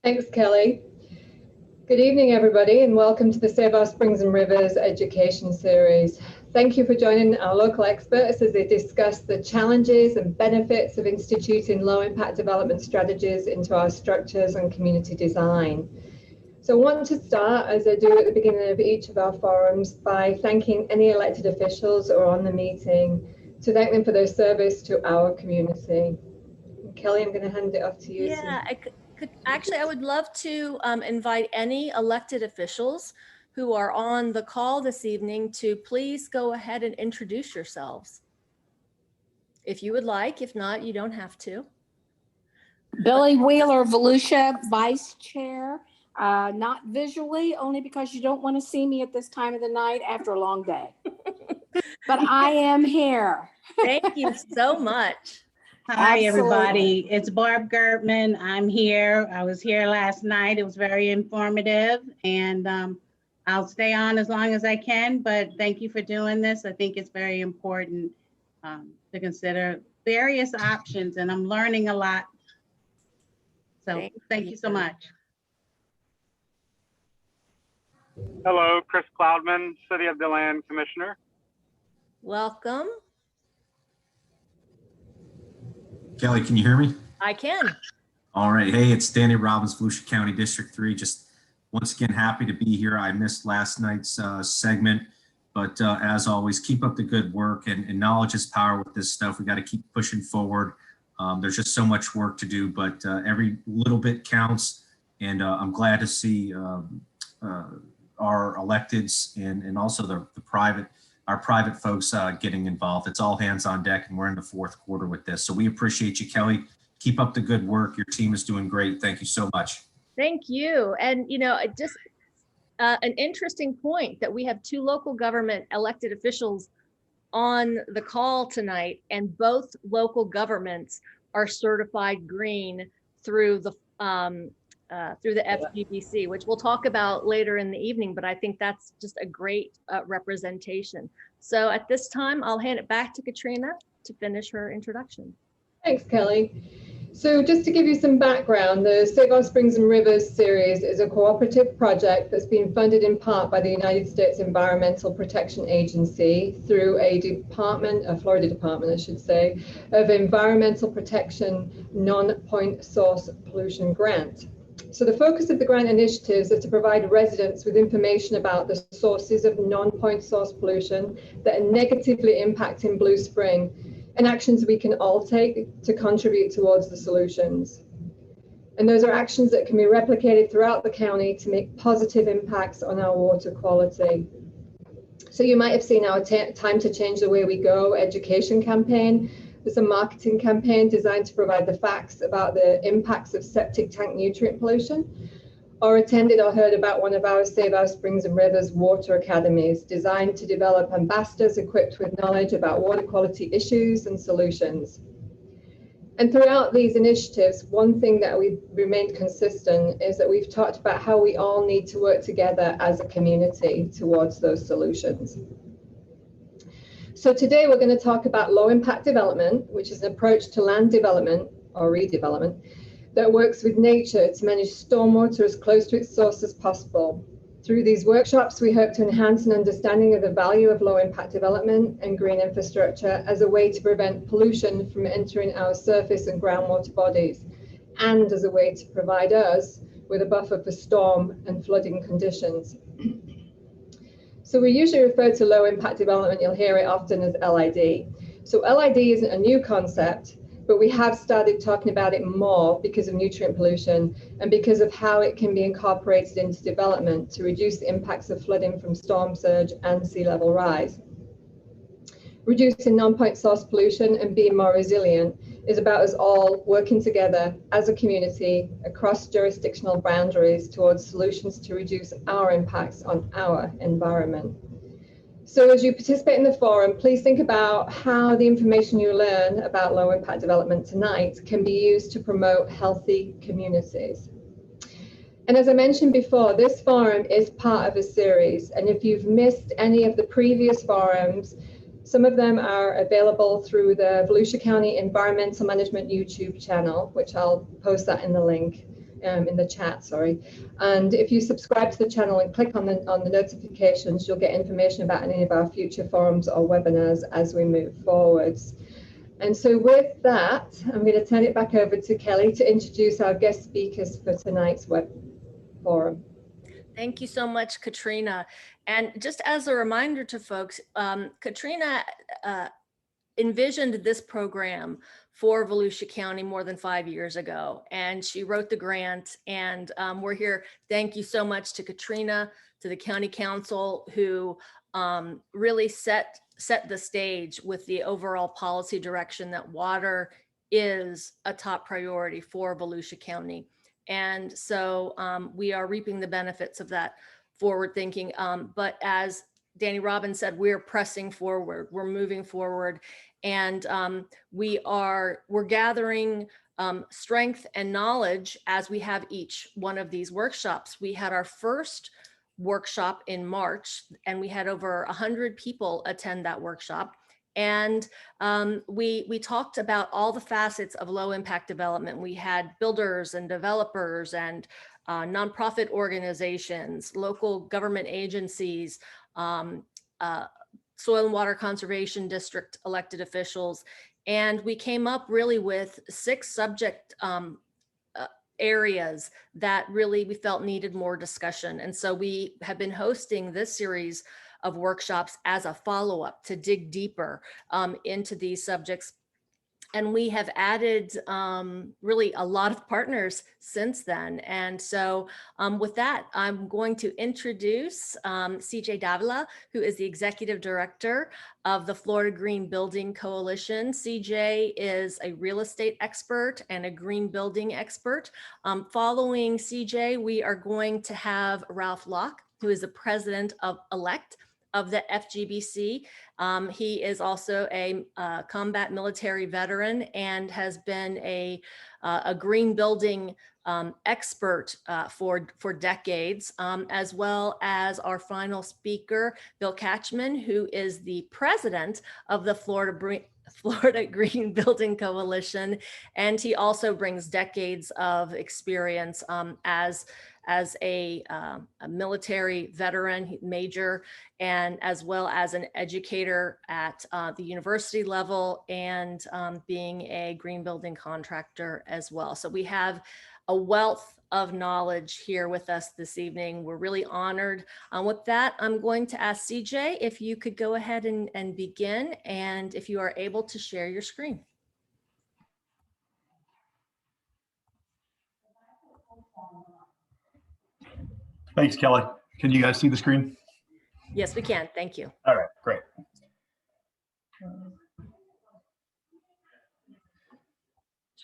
Thanks, Kelly. Good evening, everybody, and welcome to the Save Our Springs and Rivers Education Series. Thank you for joining our local experts as they discuss the challenges and benefits of instituting low-impact development strategies into our structures and community design. So I want to start, as I do at the beginning of each of our forums, by thanking any elected officials who are on the meeting, to thank them for their service to our community. Kelly, I'm going to hand it off to you. Yeah, I would love to invite any elected officials who are on the call this evening to please go ahead and introduce yourselves. If you would like, if not, you don't have to. Billy Wheeler, Volusia, Vice Chair. Not visually, only because you don't want to see me at this time of the night after a long day. But I am here. Thank you so much. Hi, Absolutely. everybody. It's Barb Gertman. I'm here. I was here last night. It was very informative, and I'll stay on as long as I can, but thank you for doing this. I think it's very important to consider various options, and I'm learning a lot. So thank you so much. Hello, Chris Cloudman, City of DeLand Commissioner. Welcome. Kelly, can you hear me? I can. All right. Hey, it's Danny Robbins, Volusia County District 3. Just once again, happy to be here. I missed last night's segment, but as always, keep up the good work, and knowledge is power with this stuff. We got to keep pushing forward. There's just so much work to do, but every little bit counts. And I'm glad to see our electeds and also our private folks getting involved. It's all hands on deck, and we're in the fourth quarter with this. So we appreciate you, Kelly. Keep up the good work. Your team is doing great. Thank you so much. Thank you. And, you know, just an interesting point that we have two local government elected officials on the call tonight, and both local governments are certified green through the FGBC, which we'll talk about later in the evening, but I think that's just a great representation. So at this time, I'll hand it back to Katrina to finish her introduction. Thanks, Kelly. So just to give you some background, the Save Our Springs and Rivers series is a cooperative project that's been funded in part by the United States Environmental Protection Agency through a Florida Department, I should say, of Environmental Protection Non-Point Source Pollution Grant. So the focus of the grant initiatives is to provide residents with information about the sources of non-point source pollution that are negatively impacting Blue Spring, and actions we can all take to contribute towards the solutions. And those are actions that can be replicated throughout the county to make positive impacts on our water quality. So you might have seen our Time to Change the Way We Go education campaign. It's a marketing campaign designed to provide the facts about the impacts of septic tank nutrient pollution, or attended or heard about one of our Save Our Springs and Rivers water academies designed to develop ambassadors equipped with knowledge about water quality issues and solutions. And throughout these initiatives, one thing that we've remained consistent is that we've talked about how we all need to work together as a community towards those solutions. So today we're going to talk about low impact development, which is an approach to land development or redevelopment that works with nature to manage stormwater as close to its source as possible. Through these workshops, we hope to enhance an understanding of the value of low impact development and green infrastructure as a way to prevent pollution from entering our surface and groundwater bodies, and as a way to provide us with a buffer for storm and flooding conditions. So we usually refer to low impact development, you'll hear it often as LID. So LID isn't a new concept, but we have started talking about it more because of nutrient pollution and because of how it can be incorporated into development to reduce the impacts of flooding from storm surge and sea level rise. Reducing non-point source pollution and being more resilient is about us all working together as a community across jurisdictional boundaries towards solutions to reduce our impacts on our environment. So as you participate in the forum, please think about how the information you learn about low impact development tonight can be used to promote healthy communities. And as I mentioned before, this forum is part of a series. And if you've missed any of the previous forums, some of them are available through the Volusia County Environmental Management YouTube channel, which I'll post that in the link. in the chat, sorry. And if you subscribe to the channel and click on the notifications, you'll get information about any of our future forums or webinars as we move forwards. And so with that, I'm going to turn it back over to Kelly to introduce our guest speakers for tonight's web forum. Thank you so much, Katrina. And just as a reminder to folks, Katrina envisioned this program for Volusia County more than 5 years ago, and she wrote the grant, and we're here. Thank you so much to Katrina, to the County Council, who really set the stage with the overall policy direction that water is a top priority for Volusia County. And so we are reaping the benefits of that forward thinking. But as Danny Robbins said, we're pressing forward, we're moving forward, and we're gathering strength and knowledge as we have each one of these workshops. We had our first workshop in March, and we had over 100 people attend that workshop. And we talked about all the facets of low impact development. We had builders and developers and nonprofit organizations, local government agencies, Soil and Water Conservation District elected officials. And we came up really with 6 subject areas that really we felt needed more discussion. And so we have been hosting this series of workshops as a follow-up to dig deeper into these subjects. And we have added really a lot of partners since then. And so with that, I'm going to introduce CJ Davila, who is the Executive Director of the Florida Green Building Coalition. CJ is a real estate expert and a green building expert. Following CJ, we are going to have Ralph Locke, who is the President-elect of the FGBC. He is also a combat military veteran and has been a green building expert for decades, as well as our final speaker, Bill Kachman, who is the president of the Florida Green Building Coalition. And he also brings decades of experience as a military veteran, major, and as well as an educator at the university level, and being a green building contractor as well. So we have a wealth of knowledge here with us this evening. We're really honored. With that, I'm going to ask CJ if you could go ahead and begin, and if you are able to share your screen. Thanks, Kelly. Can you guys see the screen? Yes, we can. Thank you. All right, great.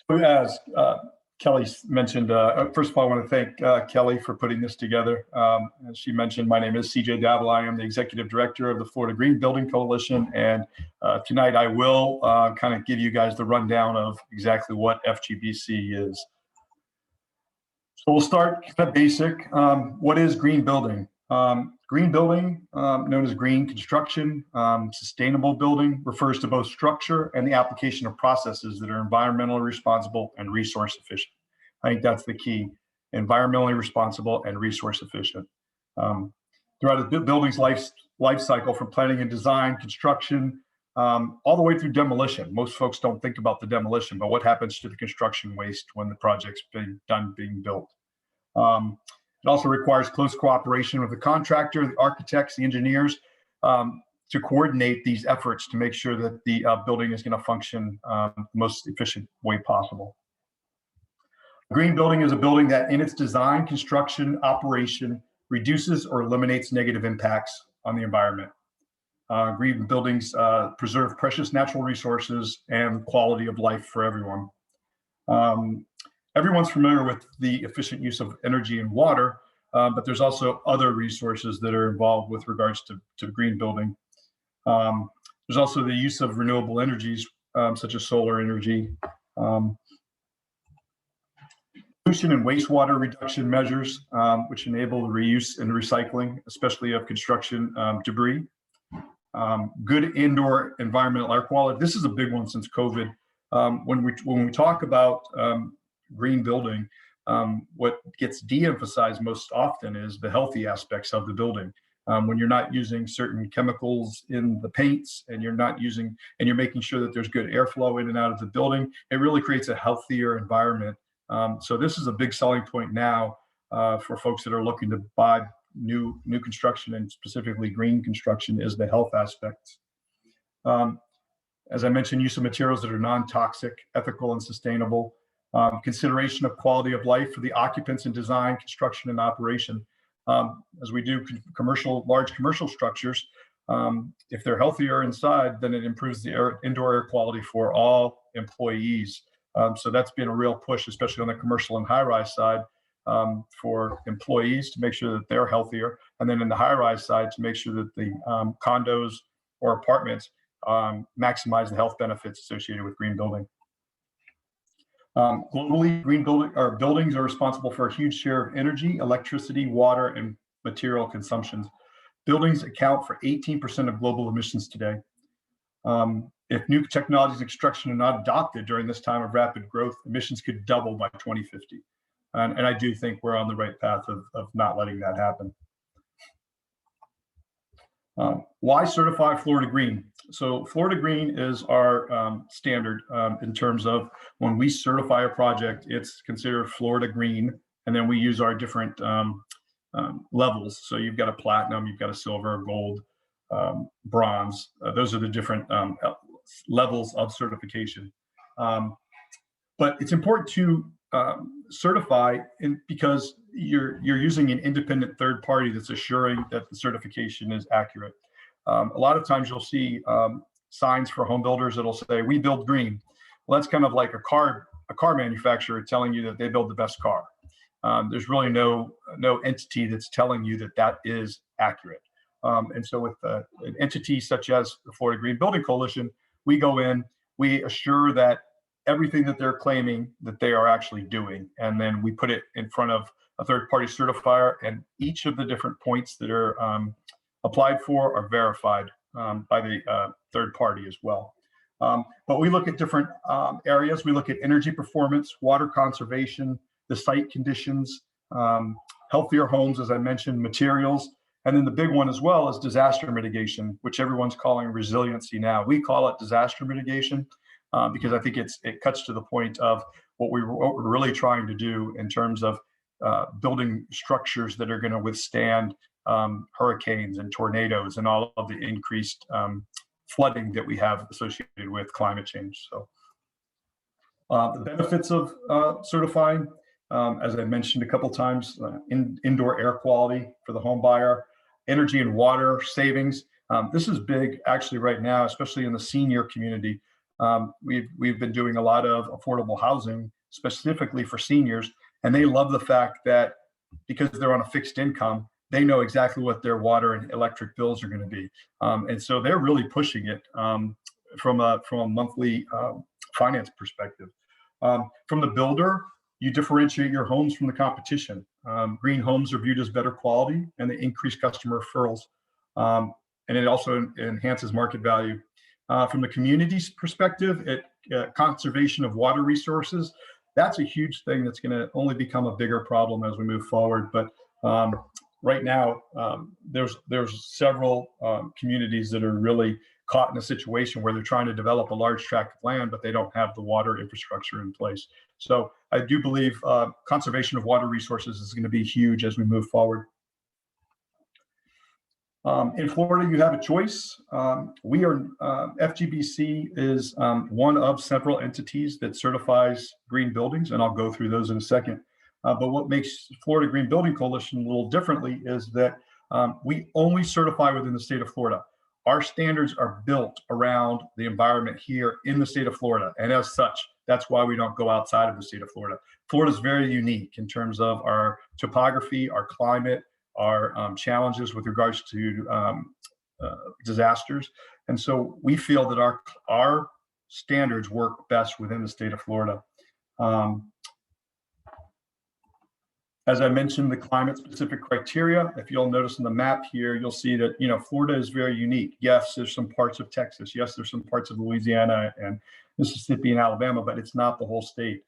So as Kelly mentioned, first of all, I want to thank Kelly for putting this together. As she mentioned, my name is CJ Davila. I am the Executive Director of the Florida Green Building Coalition. And tonight I will kind of give you guys the rundown of exactly what FGBC is. So we'll start kind of basic. What is green building? Green building, known as green construction, sustainable building, refers to both structure and the application of processes that are environmentally responsible and resource efficient. I think that's the key: environmentally responsible and resource efficient. Throughout the building's life cycle, from planning and design, construction, all the way through demolition. Most folks don't think about the demolition, but what happens to the construction waste when the project's being built? It also requires close cooperation with the contractor, the architects, the engineers, to coordinate these efforts to make sure that the building is going to function the most efficient way possible. A green building is a building that in its design, construction, operation, reduces or eliminates negative impacts on the environment. Green buildings preserve precious natural resources and quality of life for everyone. Everyone's familiar with the efficient use of energy and water, but there's also other resources that are involved with regards to green building. There's also the use of renewable energies, such as solar energy. Pollution and wastewater reduction measures, which enable the reuse and recycling, especially of construction debris. Good indoor environmental air quality. This is a big one since COVID. When we talk about green building, what gets de-emphasized most often is the healthy aspects of the building. When you're not using certain chemicals in the paints, and you're making sure that there's good airflow in and out of the building, it really creates a healthier environment. So this is a big selling point now for folks that are looking to buy new construction, and specifically green construction, is the health aspects. As I mentioned, use of materials that are non-toxic, ethical, and sustainable. Consideration of quality of life for the occupants in design, construction, and operation. As we do large commercial structures, if they're healthier inside, then it improves the indoor air quality for all employees. So that's been a real push, especially on the commercial and high-rise side, for employees to make sure that they're healthier. And then in the high-rise side, to make sure that the condos or apartments maximize the health benefits associated with green building. Globally, buildings are responsible for a huge share of energy, electricity, water, and material consumptions. Buildings account for 18% of global emissions today. If new technologies and construction are not adopted during this time of rapid growth, emissions could double by 2050. And I do think we're on the right path of not letting that happen. Why certify Florida Green? So Florida Green is our standard in terms of when we certify a project, it's considered Florida Green, and then we use our different levels. So you've got a platinum, you've got a silver, gold, bronze. Those are the different levels of certification. But it's important to certify because you're using an independent third party that's assuring that the certification is accurate. A lot of times you'll see signs for home builders that'll say, "We build green." Well, that's kind of like a car manufacturer telling you that they build the best car. There's really no entity that's telling you that that is accurate. And so with an entity such as the Florida Green Building Coalition, we go in, we assure that everything that they're claiming that they are actually doing, and then we put it in front of a third-party certifier, and each of the different points that are applied for are verified by the third party as well. But we look at different areas. We look at energy performance, water conservation, the site conditions, healthier homes, as I mentioned, materials, and then the big one as well is disaster mitigation, which everyone's calling resiliency now. We call it disaster mitigation because I think it cuts to the point of what we're really trying to do in terms of building structures that are going to withstand hurricanes and tornadoes and all of the increased flooding that we have associated with climate change. So the benefits of certifying, as I mentioned a couple times, indoor air quality for the home buyer, energy and water savings. This is big actually right now, especially in the senior community. We've been doing a lot of affordable housing specifically for seniors, and they love the fact that because they're on a fixed income, they know exactly what their water and electric bills are going to be. And so they're really pushing it from a monthly finance perspective. From the builder, you differentiate your homes from the competition. Green homes are viewed as better quality, and they increase customer referrals. And it also enhances market value. From the community's perspective, conservation of water resources, that's a huge thing that's going to only become a bigger problem as we move forward. But right now, there's several communities that are really caught in a situation where they're trying to develop a large tract of land, but they don't have the water infrastructure in place. So I do believe conservation of water resources is going to be huge as we move forward. In Florida, you have a choice. FGBC is one of several entities that certifies green buildings, and I'll go through those in a second. But what makes Florida Green Building Coalition a little differently is that we only certify within the state of Florida. Our standards are built around the environment here in the state of Florida. And as such, that's why we don't go outside of the state of Florida. Florida is very unique in terms of our topography, our climate, our challenges with regards to disasters. And so we feel that our standards work best within the state of Florida. As I mentioned, the climate specific criteria, if you'll notice in the map here, you'll see that, Florida is very unique. Yes, there's some parts of Texas. Yes, there's some parts of Louisiana and Mississippi and Alabama, but it's not the whole state.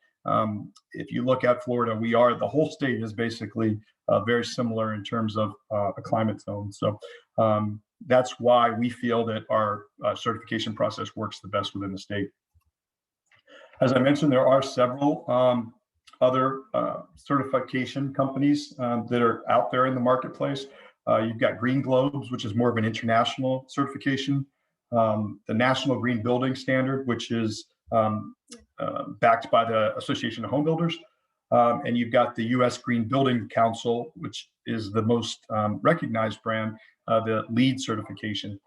If you look at Florida, the whole state is basically very similar in terms of a climate zone. So that's why we feel that our certification process works the best within the state. As I mentioned, there are several other certification companies that are out there in the marketplace. You've got Green Globes, which is more of an international certification. The National Green Building Standard, which is backed by the Association of Home Builders. And you've got the U.S. Green Building Council, which is the most recognized brand, the LEED certification.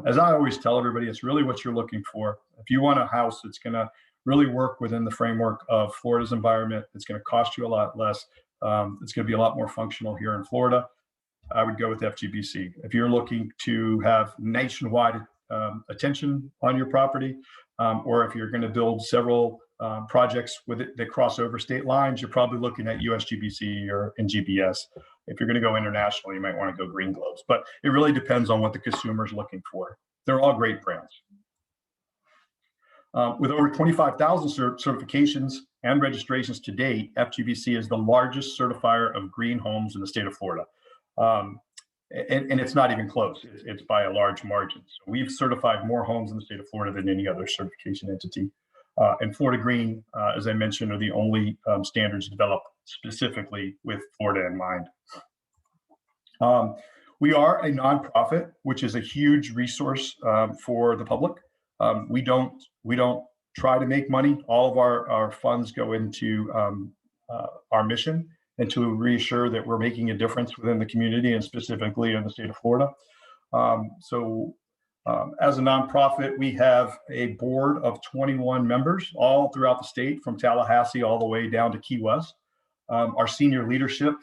As I always tell everybody, it's really what you're looking for. If you want a house that's going to really work within the framework of Florida's environment, it's going to cost you a lot less. It's going to be a lot more functional here in Florida. I would go with FGBC. If you're looking to have nationwide attention on your property, or if you're going to build several projects with it that cross over state lines, you're probably looking at USGBC or GBS. If you're going to go international, you might want to go Green Globes, but it really depends on what the consumer is looking for. They're all great brands. With over 25,000 certifications and registrations to date, FGBC is the largest certifier of green homes in the state of Florida. And it's not even close. It's by a large margin. So we've certified more homes in the state of Florida than any other certification entity. And Florida Green, as I mentioned, are the only standards developed specifically with Florida in mind. We are a nonprofit, which is a huge resource for the public. We don't try to make money. All of our funds go into our mission and to reassure that we're making a difference within the community and specifically in the state of Florida. As a nonprofit, we have a board of 21 members all throughout the state, from Tallahassee all the way down to Key West. Our senior leadership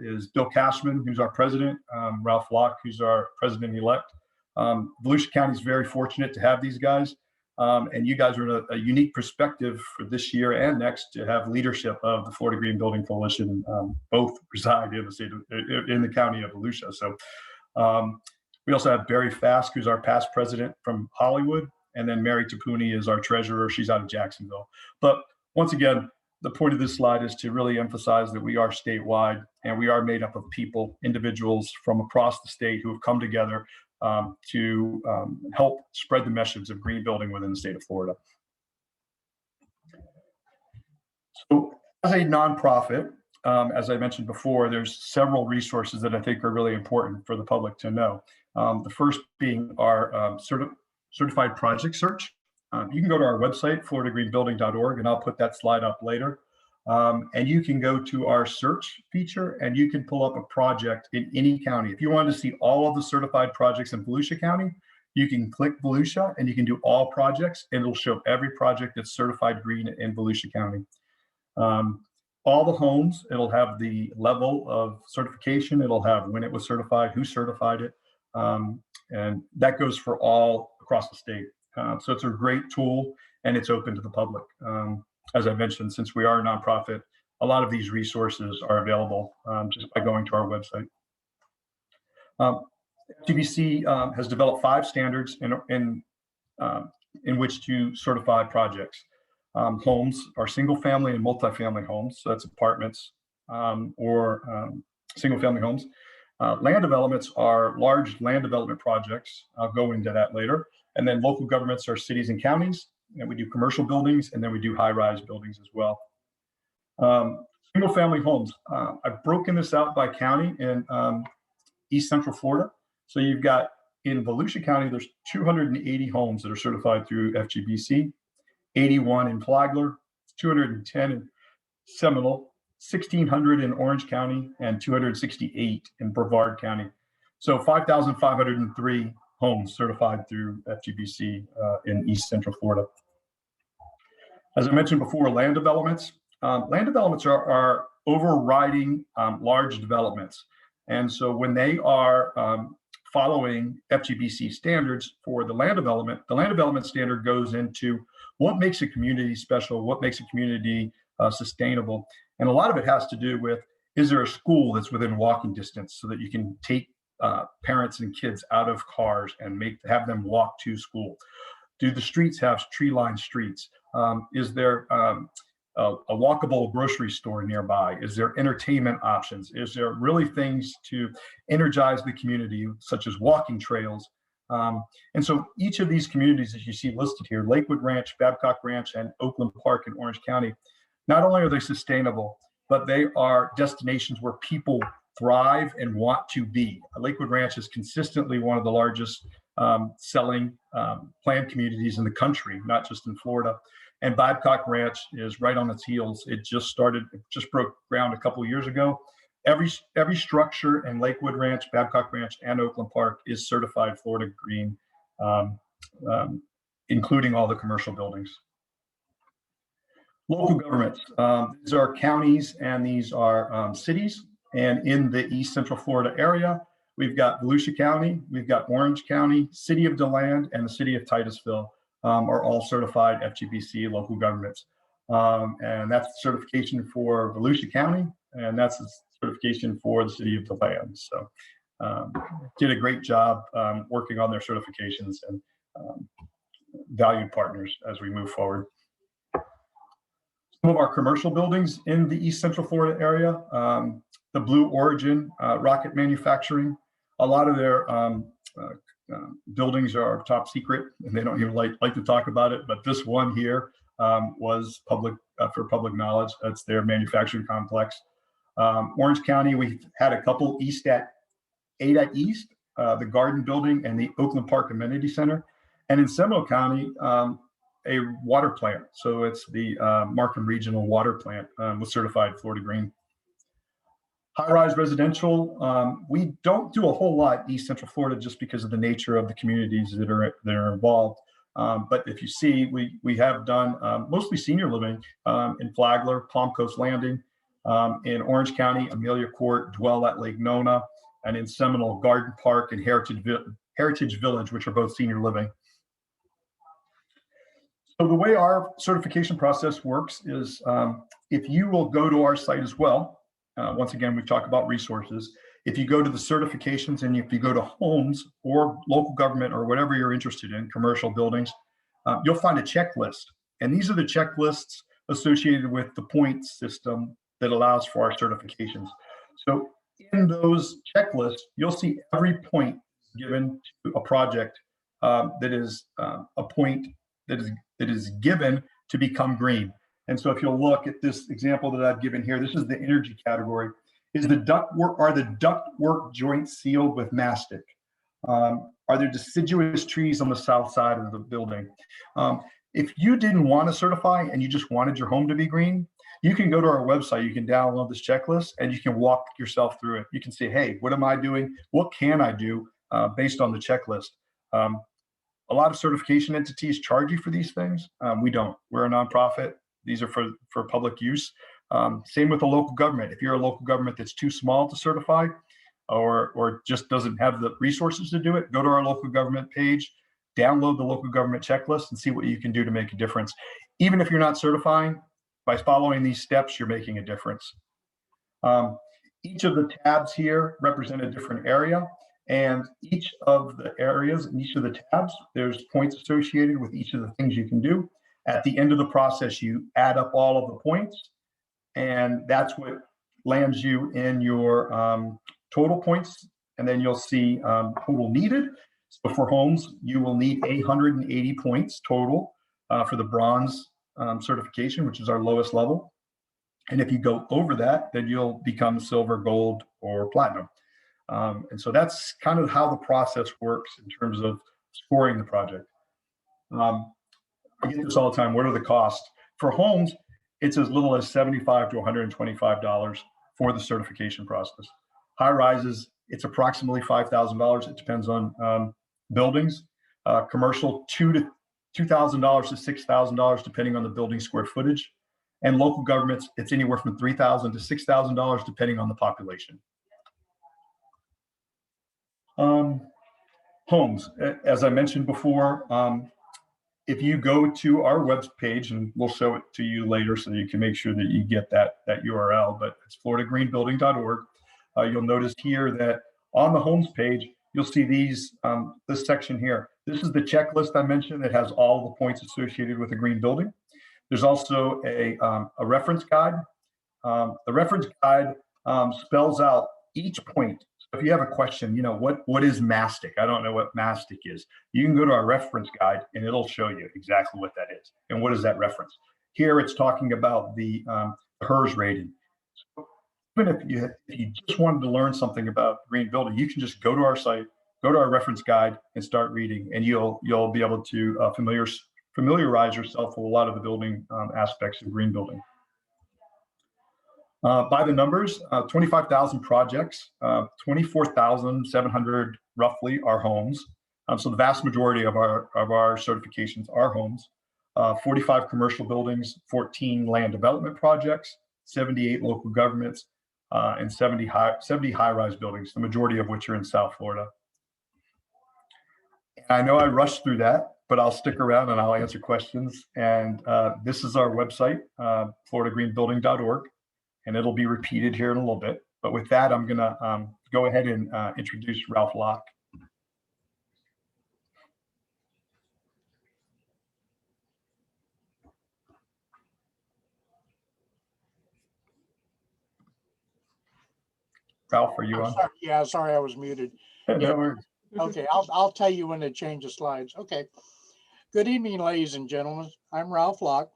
is Bill Kachman, who's our president, Ralph Locke, who's our president-elect. Volusia County is very fortunate to have these guys, and you guys are in a unique perspective for this year and next to have leadership of the Florida Green Building Coalition. Both reside in the county of Volusia. So we also have Barry Fask, who's our past president from Hollywood, and then Mary Tapuni is our treasurer. She's out of Jacksonville. But once again, the point of this slide is to really emphasize that we are statewide and we are made up of people, individuals from across the state who have come together to help spread the message of green building within the state of Florida. So as a nonprofit, as I mentioned before, there's several resources that I think are really important for the public to know. The first being our certified project search. You can go to our website, floridagreenbuilding.org, and I'll put that slide up later. And you can go to our search feature and you can pull up a project in any county. If you want to see all of the certified projects in Volusia County, you can click Volusia and you can do all projects and it'll show every project that's certified green in Volusia County. All the homes, it'll have the level of certification. It'll have when it was certified, who certified it. And that goes for all across the state. So it's a great tool and it's open to the public. As I mentioned, since we are a nonprofit, a lot of these resources are available just by going to our website. FGBC has developed 5 standards in which to certify projects. Homes are single family and multifamily homes, so that's apartments or single family homes. Land developments are large land development projects. I'll go into that later. And then local governments are cities and counties, and we do commercial buildings, and then we do high-rise buildings as well. Single family homes. I've broken this out by county in East Central Florida. So you've got in Volusia County, there's 280 homes that are certified through FGBC, 81 in Flagler, 210 in Seminole, 1,600 in Orange County, and 268 in Brevard County. So 5,503 homes certified through FGBC in East Central Florida. As I mentioned before, land developments. Land developments are overriding large developments. And so when they are following FGBC standards for the land development standard goes into what makes a community special, what makes a community sustainable. And a lot of it has to do with, is there a school that's within walking distance so that you can take parents and kids out of cars and have them walk to school? Do the streets have tree-lined streets? Is there walkable grocery store nearby? Is there entertainment options? Is there really things to energize the community, such as walking trails? And so each of these communities that you see listed here, Lakewood Ranch, Babcock Ranch, and Oakland Park in Orange County, not only are they sustainable, but they are destinations where people thrive and want to be. Lakewood Ranch is consistently one of the largest selling planned communities in the country, not just in Florida. And Babcock Ranch is right on its heels. It just broke ground a couple of years ago. Every structure in Lakewood Ranch, Babcock Ranch, and Oakland Park is certified Florida Green, including all the commercial buildings. Local governments, these are counties and these are cities. And in the East Central Florida area, we've got Volusia County, we've got Orange County, City of DeLand, and the City of Titusville are all certified FGBC local governments. And that's certification for Volusia County, and that's the certification for the City of DeLand. So did a great job working on their certifications and valued partners as we move forward. Some of our commercial buildings in the East Central Florida area, the Blue Origin rocket manufacturing, a lot of their buildings are top secret and they don't even like to talk about it, but this one here was public for public knowledge. That's their manufacturing complex. Orange County, we've had a couple ADA East, the Garden Building and the Oakland Park Amenity Center. And in Seminole County, a water plant. So it's the Markham Regional Water Plant was certified Florida Green. High-rise residential, we don't do a whole lot in East Central Florida just because of the nature of the communities that are involved. But if you see, we have done mostly senior living in Flagler, Palm Coast Landing, in Orange County, Amelia Court, Dwell at Lake Nona, and in Seminole, Garden Park and Heritage Village, which are both senior living. So the way our certification process works is if you will go to our site as well, once again, we talk about resources. If you go to the certifications and if you go to homes or local government or whatever you're interested in, commercial buildings, you'll find a checklist. And these are the checklists associated with the point system that allows for our certifications. So in those checklists, you'll see every point given to a project that is a point that is given to become green. And so if you'll look at this example that I've given here, this is the energy category. Are the ductwork joints sealed with mastic? Are there deciduous trees on the south side of the building? If you didn't want to certify and you just wanted your home to be green, you can go to our website, you can download this checklist and you can walk yourself through it. You can say, hey, what am I doing? What can I do based on the checklist? A lot of certification entities charge you for these things. We don't. We're a nonprofit. These are for public use. Same with the local government. If you're a local government that's too small to certify or just doesn't have the resources to do it, go to our local government page, download the local government checklist and see what you can do to make a difference. Even if you're not certifying, by following these steps, you're making a difference. Each of the tabs here represent a different area. And each of the areas and each of the tabs, there's points associated with each of the things you can do. At the end of the process, you add up all of the points, and that's what lands you in your total points. And then you'll see total needed. So for homes, you will need 880 points total for the bronze certification, which is our lowest level. And if you go over that, then you'll become silver, gold, or platinum. And so that's kind of how the process works in terms of scoring the project. I get this all the time. What are the costs? For homes, it's as little as $75 to $125 for the certification process. High rises, it's approximately $5,000. It depends on buildings. Commercial, $2,000 to $6,000, depending on the building square footage. And local governments, it's anywhere from $3,000 to $6,000, depending on the population. Homes, as I mentioned before, if you go to our web page, and we'll show it to you later so that you can make sure that you get that URL, but it's floridagreenbuilding.org. You'll notice here that on the homes page, you'll see these this section here. This is the checklist I mentioned that has all the points associated with a green building. There's also a reference guide. The reference guide spells out each point. So if you have a question, what is mastic? I don't know what mastic is. You can go to our reference guide and it'll show you exactly what that is and what is that reference. Here it's talking about the HERS rating. So even if you just wanted to learn something about green building, you can just go to our site, go to our reference guide and start reading, and you'll be able to familiarize yourself with a lot of the building aspects of green building. By the numbers, 25,000 projects, 24,700 roughly are homes. So the vast majority of our certifications are homes. 45 commercial buildings, 14 land development projects, 78 local governments, and 70 high-rise buildings, the majority of which are in South Florida. I know I rushed through that, but I'll stick around and I'll answer questions. And this is our website, floridagreenbuilding.org. And it'll be repeated here in a little bit. But with that, I'm going to go ahead and introduce Ralph Locke. Ralph, are you on? Sorry. Yeah, sorry, I was muted. No worries. Okay, I'll tell you when to change the slides. Okay. Good evening, ladies and gentlemen. I'm Ralph Locke.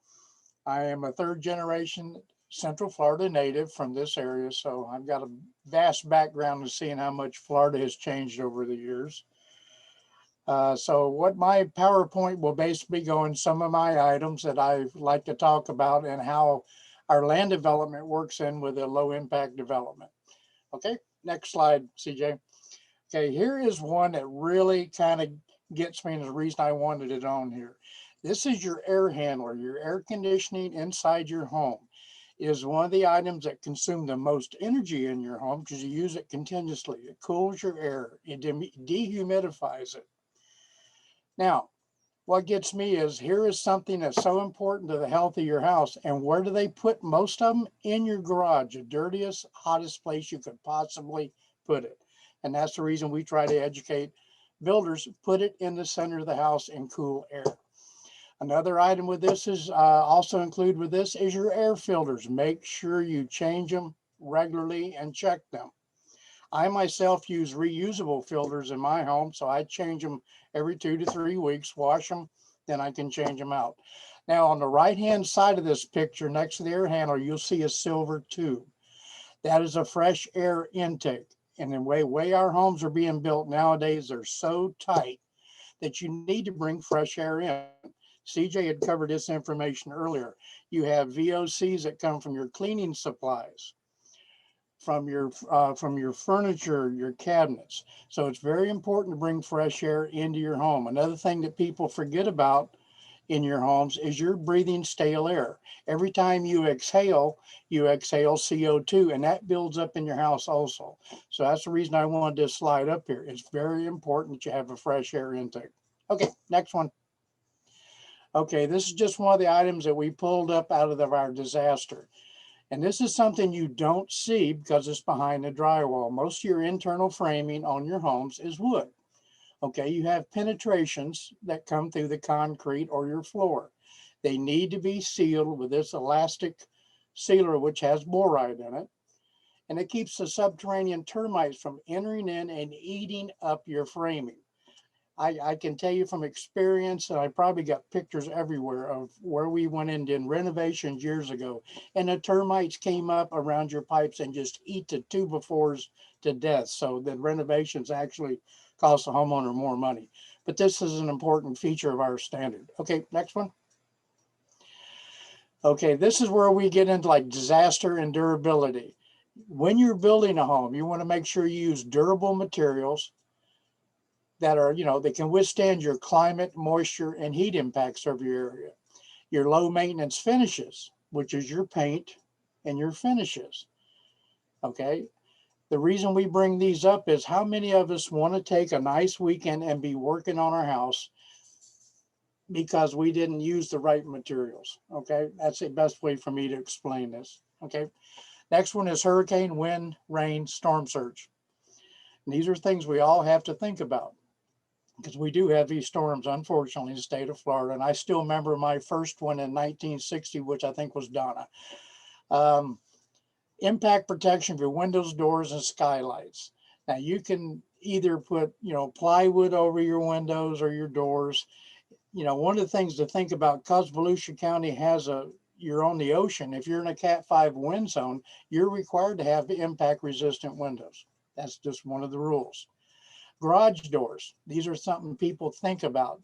I am a third generation Central Florida native from this area, so I've got a vast background in seeing how much Florida has changed over the years. So what my PowerPoint will basically go in some of my items that I like to talk about and how our land development works in with a low impact development. Okay, next slide, CJ. Okay, here is one that really kind of gets me, and the reason I wanted it on here. This is your air handler, your air conditioning inside your home. Is one of the items that consume the most energy in your home because you use it continuously. It cools your air, it dehumidifies it. Now, what gets me is here is something that's so important to the health of your house. And where do they put most of them? In your garage, the dirtiest, hottest place you could possibly put it. And that's the reason we try to educate builders, put it in the center of the house and cool air. Another item with this is also included with this is your air filters. Make sure you change them regularly and check them. I myself use reusable filters in my home, so I change them every 2 to 3 weeks, wash them, then I can change them out. Now on the right-hand side of this picture, next to the air handler, you'll see a silver tube. That is a fresh air intake. And the way our homes are being built nowadays, they're so tight that you need to bring fresh air in. CJ had covered this information earlier. You have VOCs that come from your cleaning supplies, from your furniture, your cabinets. So it's very important to bring fresh air into your home. Another thing that people forget about in your homes is you're breathing stale air. Every time you exhale CO2, and that builds up in your house also. So that's the reason I wanted this slide up here. It's very important that you have a fresh air intake. Okay, next one. Okay, this is just one of the items that we pulled up out of our disaster. And this is something you don't see because it's behind the drywall. Most of your internal framing on your homes is wood. Okay, you have penetrations that come through the concrete or your floor. They need to be sealed with this elastic sealer, which has boride in it. And it keeps the subterranean termites from entering in and eating up your framing. I can tell you from experience, and I probably got pictures everywhere of where we went in and renovations years ago, and the termites came up around your pipes and just eat the 2x4s to death. So the renovations actually cost the homeowner more money. But this is an important feature of our standard. Okay, next one. Okay, this is where we get into like disaster and durability. When you're building a home, you want to make sure you use durable materials that are, they can withstand your climate, moisture, and heat impacts of your area. Your low maintenance finishes, which is your paint and your finishes. Okay. The reason we bring these up is how many of us want to take a nice weekend and be working on our house because we didn't use the right materials. Okay. That's the best way for me to explain this. Okay. Next one is hurricane, wind, rain, storm surge. And these are things we all have to think about. because we do have these storms, unfortunately, in the state of Florida. And I still remember my first one in 1960, which I think was Donna. Impact protection for windows, doors, and skylights. Now you can either put, plywood over your windows or your doors. One of the things to think about, because Volusia County you're on the ocean. If you're in a Cat 5 wind zone, you're required to have impact resistant windows. That's just one of the rules. Garage doors, these are something people think about.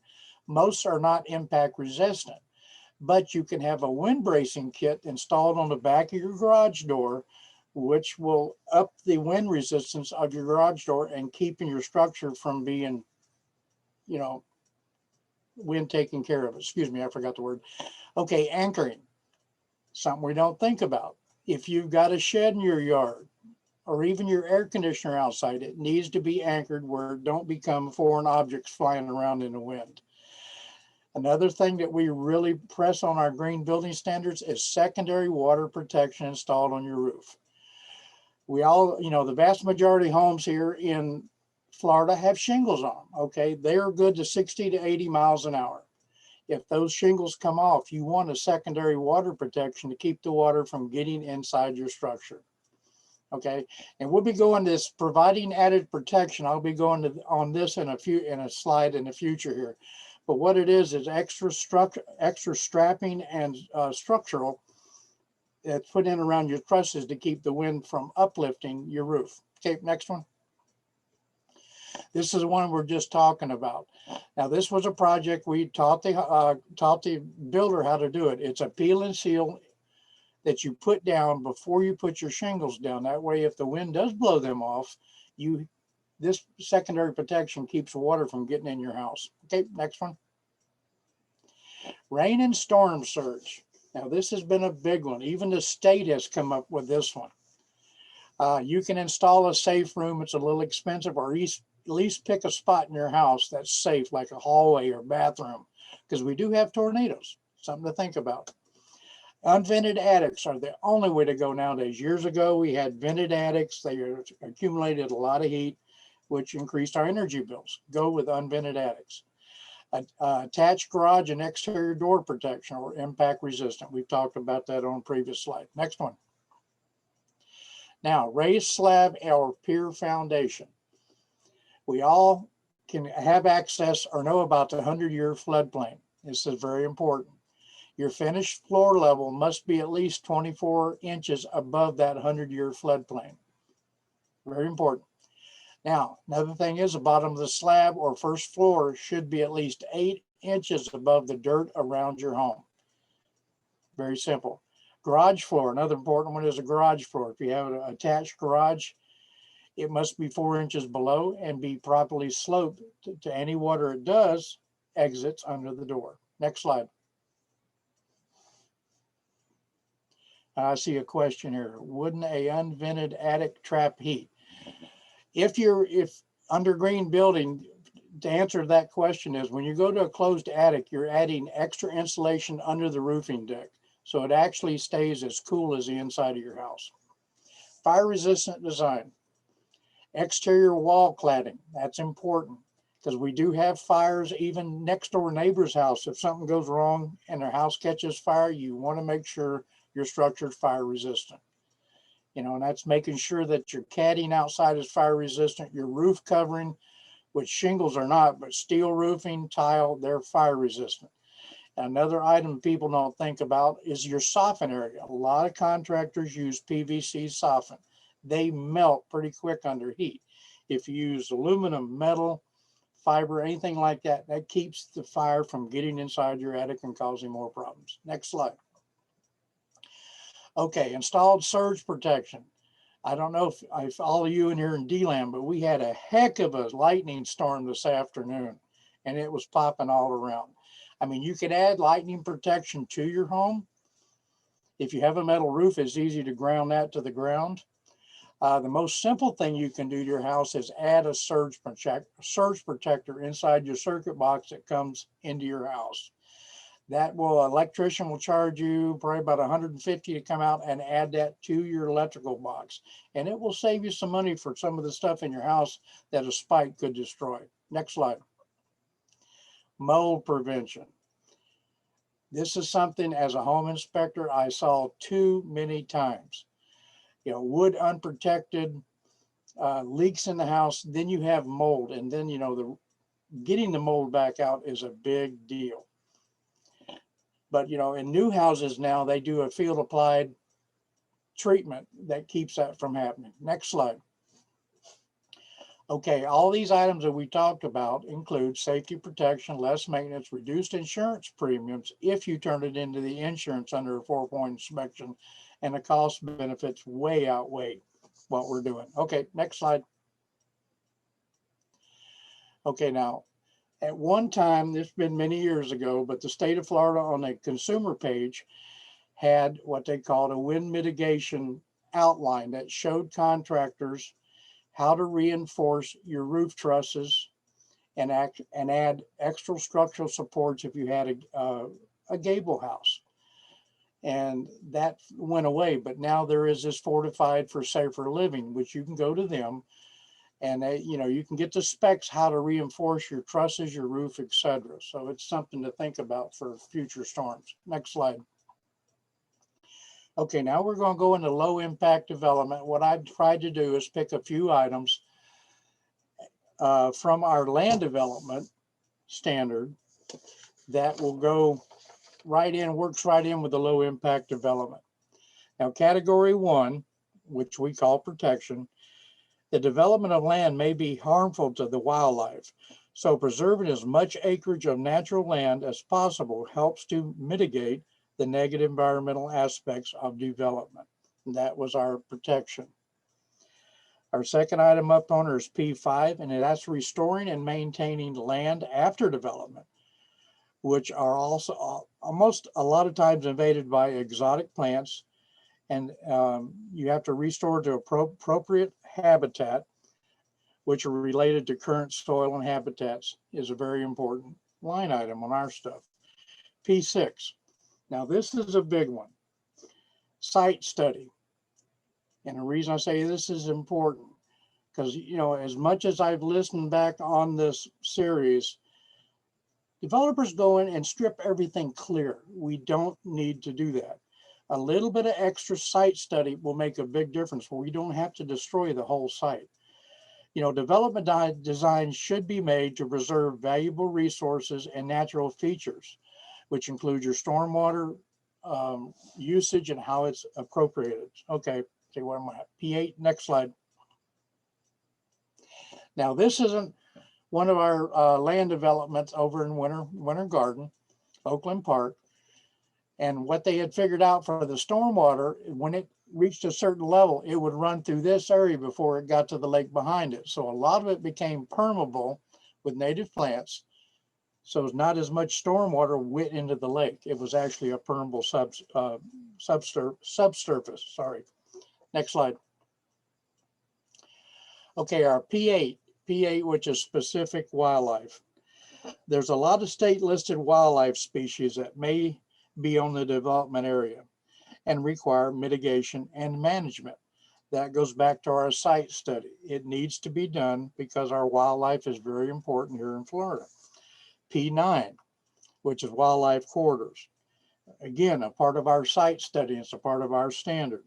Most are not impact resistant, but you can have a wind bracing kit installed on the back of your garage door, which will up the wind resistance of your garage door and keeping your structure from being, wind taking care of it. Excuse me, I forgot the word. Okay, anchoring, something we don't think about. If you've got a shed in your yard, or even your air conditioner outside, it needs to be anchored where it don't become foreign objects flying around in the wind. Another thing that we really press on our green building standards is secondary water protection installed on your roof. We all, the vast majority of homes here in Florida have shingles on them, okay? They are good to 60 to 80 miles an hour. If those shingles come off, you want a secondary water protection to keep the water from getting inside your structure. Okay, and we'll be going this providing added protection. I'll be going on this in a slide in the future here. But what it is extra strapping and structural that's put in around your trusses to keep the wind from uplifting your roof. Okay, next one. This is the one we're just talking about. Now, this was a project we taught the builder how to do it. It's a peel and seal that you put down before you put your shingles down. That way, if the wind does blow them off, this secondary protection keeps water from getting in your house. Okay, next one. Rain and storm surge. Now, this has been a big one. Even the state has come up with this one. You can install a safe room. It's a little expensive, or at least pick a spot in your house that's safe, like a hallway or bathroom, because we do have tornadoes. Something to think about. Unvented attics are the only way to go nowadays. Years ago, we had vented attics. They accumulated a lot of heat, which increased our energy bills. Go with unvented attics. Attached garage and exterior door protection or impact resistant. We've talked about that on a previous slide. Next one. Now, raised slab or pier foundation. We all can have access or know about the 100-year floodplain. This is very important. Your finished floor level must be at least 24 inches above that 100-year floodplain. Very important. Now, another thing is the bottom of the slab or first floor should be at least 8 inches above the dirt around your home. Very simple. Garage floor, another important one is a garage floor. If you have an attached garage, it must be 4 inches below and be properly sloped to any water it does exits under the door. Next slide. I see a question here. Wouldn't a unvented attic trap heat? If under green building, to answer that question is when you go to a closed attic, you're adding extra insulation under the roofing deck. So it actually stays as cool as the inside of your house. Fire resistant design. Exterior wall cladding, that's important because we do have fires even next door neighbor's house. If something goes wrong and their house catches fire, you want to make sure your structure is fire resistant. And that's making sure that your catting outside is fire resistant, your roof covering, which shingles are not, but steel roofing, tile, they're fire resistant. Another item people don't think about is your soffit area. A lot of contractors use PVC soffit. They melt pretty quick under heat. If you use aluminum, metal, fiber, anything like that, that keeps the fire from getting inside your attic and causing more problems. Next slide. Okay, installed surge protection. I don't know if all of you in here in D-Land, but we had a heck of a lightning storm this afternoon and it was popping all around. I mean, you could add lightning protection to your home. If you have a metal roof, it's easy to ground that to the ground. The most simple thing you can do to your house is add a surge protector inside your circuit box that comes into your house. Electrician will charge you probably about $150 to come out and add that to your electrical box. And it will save you some money for some of the stuff in your house that a spike could destroy. Next slide. mold prevention. This is something as a home inspector I saw too many times. You know, wood unprotected, leaks in the house, then you have mold, and then getting the mold back out is a big deal. But in new houses now, they do a field applied treatment that keeps that from happening. Next slide. Okay, all these items that we talked about include safety protection, less maintenance, reduced insurance premiums if you turn it into the insurance under a 4-point inspection, and the cost benefits way outweigh what we're doing. Okay, next slide. Okay, now, at one time, this has been many years ago, but the state of Florida on a consumer page had what they called a wind mitigation outline that showed contractors how to reinforce your roof trusses and add extra structural supports if you had a gable house. And that went away, but now there is this Fortified for Safer Living, which you can go to them and you can get the specs how to reinforce your trusses, your roof, etc. So it's something to think about for future storms. Next slide. Okay, now we're going to go into low impact development. What I've tried to do is pick a few items from our land development standard that will go right in, works right in with the low impact development. Now, category 1, which we call protection, the development of land may be harmful to the wildlife. So preserving as much acreage of natural land as possible helps to mitigate the negative environmental aspects of development. And that was our protection. Our second item up on is P5, and that's restoring and maintaining land after development, which are also almost a lot of times invaded by exotic plants. And you have to restore to appropriate habitat, which are related to current soil and habitats, is a very important line item on our stuff. P6. Now, this is a big one. Site study. And the reason I say this is important, because, as much as I've listened back on this series, developers go in and strip everything clear. We don't need to do that. A little bit of extra site study will make a big difference where we don't have to destroy the whole site. Development design should be made to preserve valuable resources and natural features, which include your stormwater usage and how it's appropriated. Okay, see where I'm at. P8, next slide. Now, this isn't one of our land developments over in Winter Garden, Oakland Park. And what they had figured out for the stormwater, when it reached a certain level, it would run through this area before it got to the lake behind it. So a lot of it became permeable with native plants. So it's not as much stormwater went into the lake. It was actually a permeable subsurface. Sorry. Next slide. Okay, our P8, which is specific wildlife. There's a lot of state listed wildlife species that may be on the development area and require mitigation and management. That goes back to our site study. It needs to be done because our wildlife is very important here in Florida. P9, which is wildlife corridors. Again, a part of our site study, it's a part of our standard.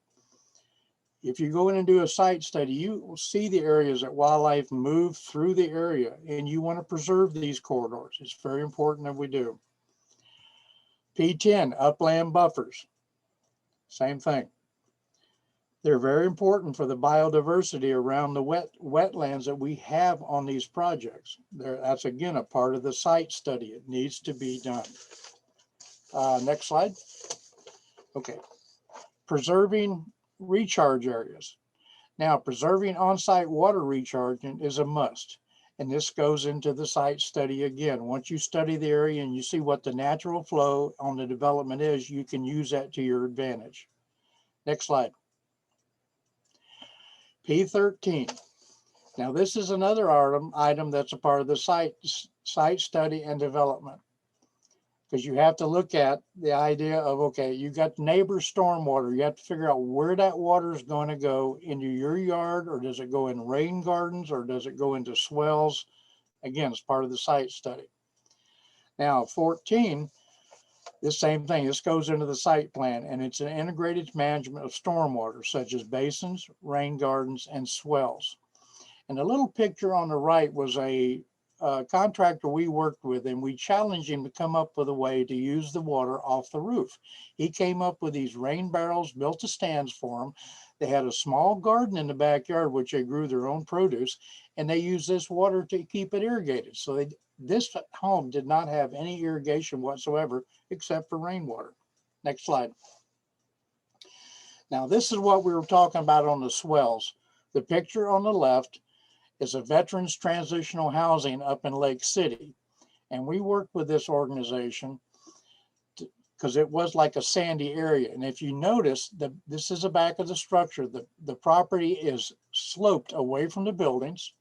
If you go in and do a site study, you will see the areas that wildlife move through the area, and you want to preserve these corridors. It's very important that we do. P10, upland buffers. Same thing. They're very important for the biodiversity around the wetlands that we have on these projects. That's again a part of the site study. It needs to be done. Next slide. Okay. Preserving recharge areas. Now, preserving on-site water recharging is a must. And this goes into the site study again. Once you study the area and you see what the natural flow on the development is, you can use that to your advantage. Next slide. P13. Now, this is another item that's a part of the site study and development, because you have to look at the idea of, okay, you got neighbor stormwater. You have to figure out where that water is going to go into your yard, or does it go in rain gardens, or does it go into swells? Again, it's part of the site study. Now 14, the same thing. This goes into the site plan, and it's an integrated management of stormwater such as basins, rain gardens, and swells. And the little picture on the right was a contractor we worked with, and we challenged him to come up with a way to use the water off the roof. He came up with these rain barrels, built the stands for them. They had a small garden in the backyard, which they grew their own produce, and they used this water to keep it irrigated. So this home did not have any irrigation whatsoever, except for rainwater. Next slide. Now, this is what we were talking about on the swells. The picture on the left is a veterans transitional housing up in Lake City. And we worked with this organization because it was like a sandy area. And if you notice, this is the back of the structure. The property is sloped away from the buildings.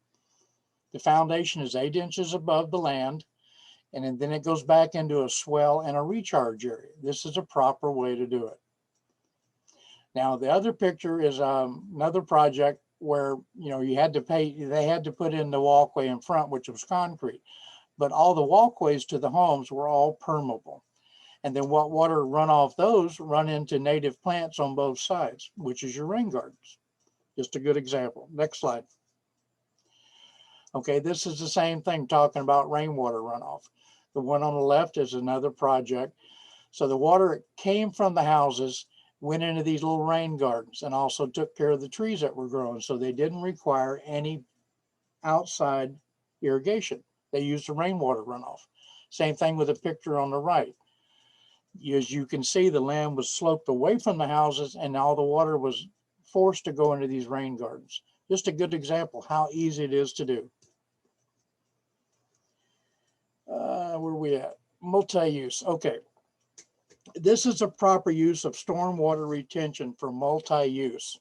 The foundation is 8 inches above the land. And then it goes back into a swell and a recharge area. This is a proper way to do it. Now, the other picture is another project where, you know, they had to put in the walkway in front, which was concrete, but all the walkways to the homes were all permeable. And then what water run off those run into native plants on both sides, which is your rain gardens. Just a good example. Next slide. Okay, this is the same thing, talking about rainwater runoff. The one on the left is another project. So the water came from the houses, went into these little rain gardens, and also took care of the trees that were growing. So they didn't require any outside irrigation. They used the rainwater runoff. Same thing with the picture on the right. As you can see, the land was sloped away from the houses and all the water was forced to go into these rain gardens. Just a good example how easy it is to do. Where are we at? Multi-use. Okay. This is a proper use of stormwater retention for multi-use.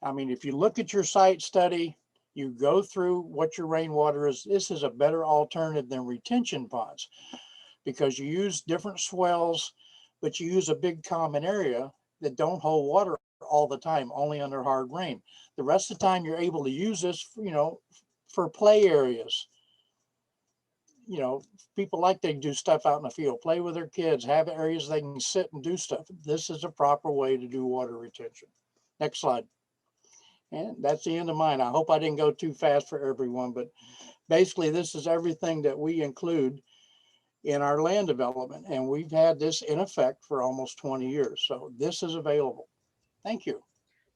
I mean, if you look at your site study, you go through what your rainwater is, this is a better alternative than retention ponds because you use different swells, but you use a big common area that don't hold water all the time, only under hard rain. The rest of the time you're able to use this, you know, for play areas. You know, people like to do stuff out in the field, play with their kids, have areas they can sit and do stuff. This is a proper way to do water retention. Next slide. And that's the end of mine. I hope I didn't go too fast for everyone, but basically this is everything that we include in our land development. And we've had this in effect for almost 20 years. So this is available. Thank you.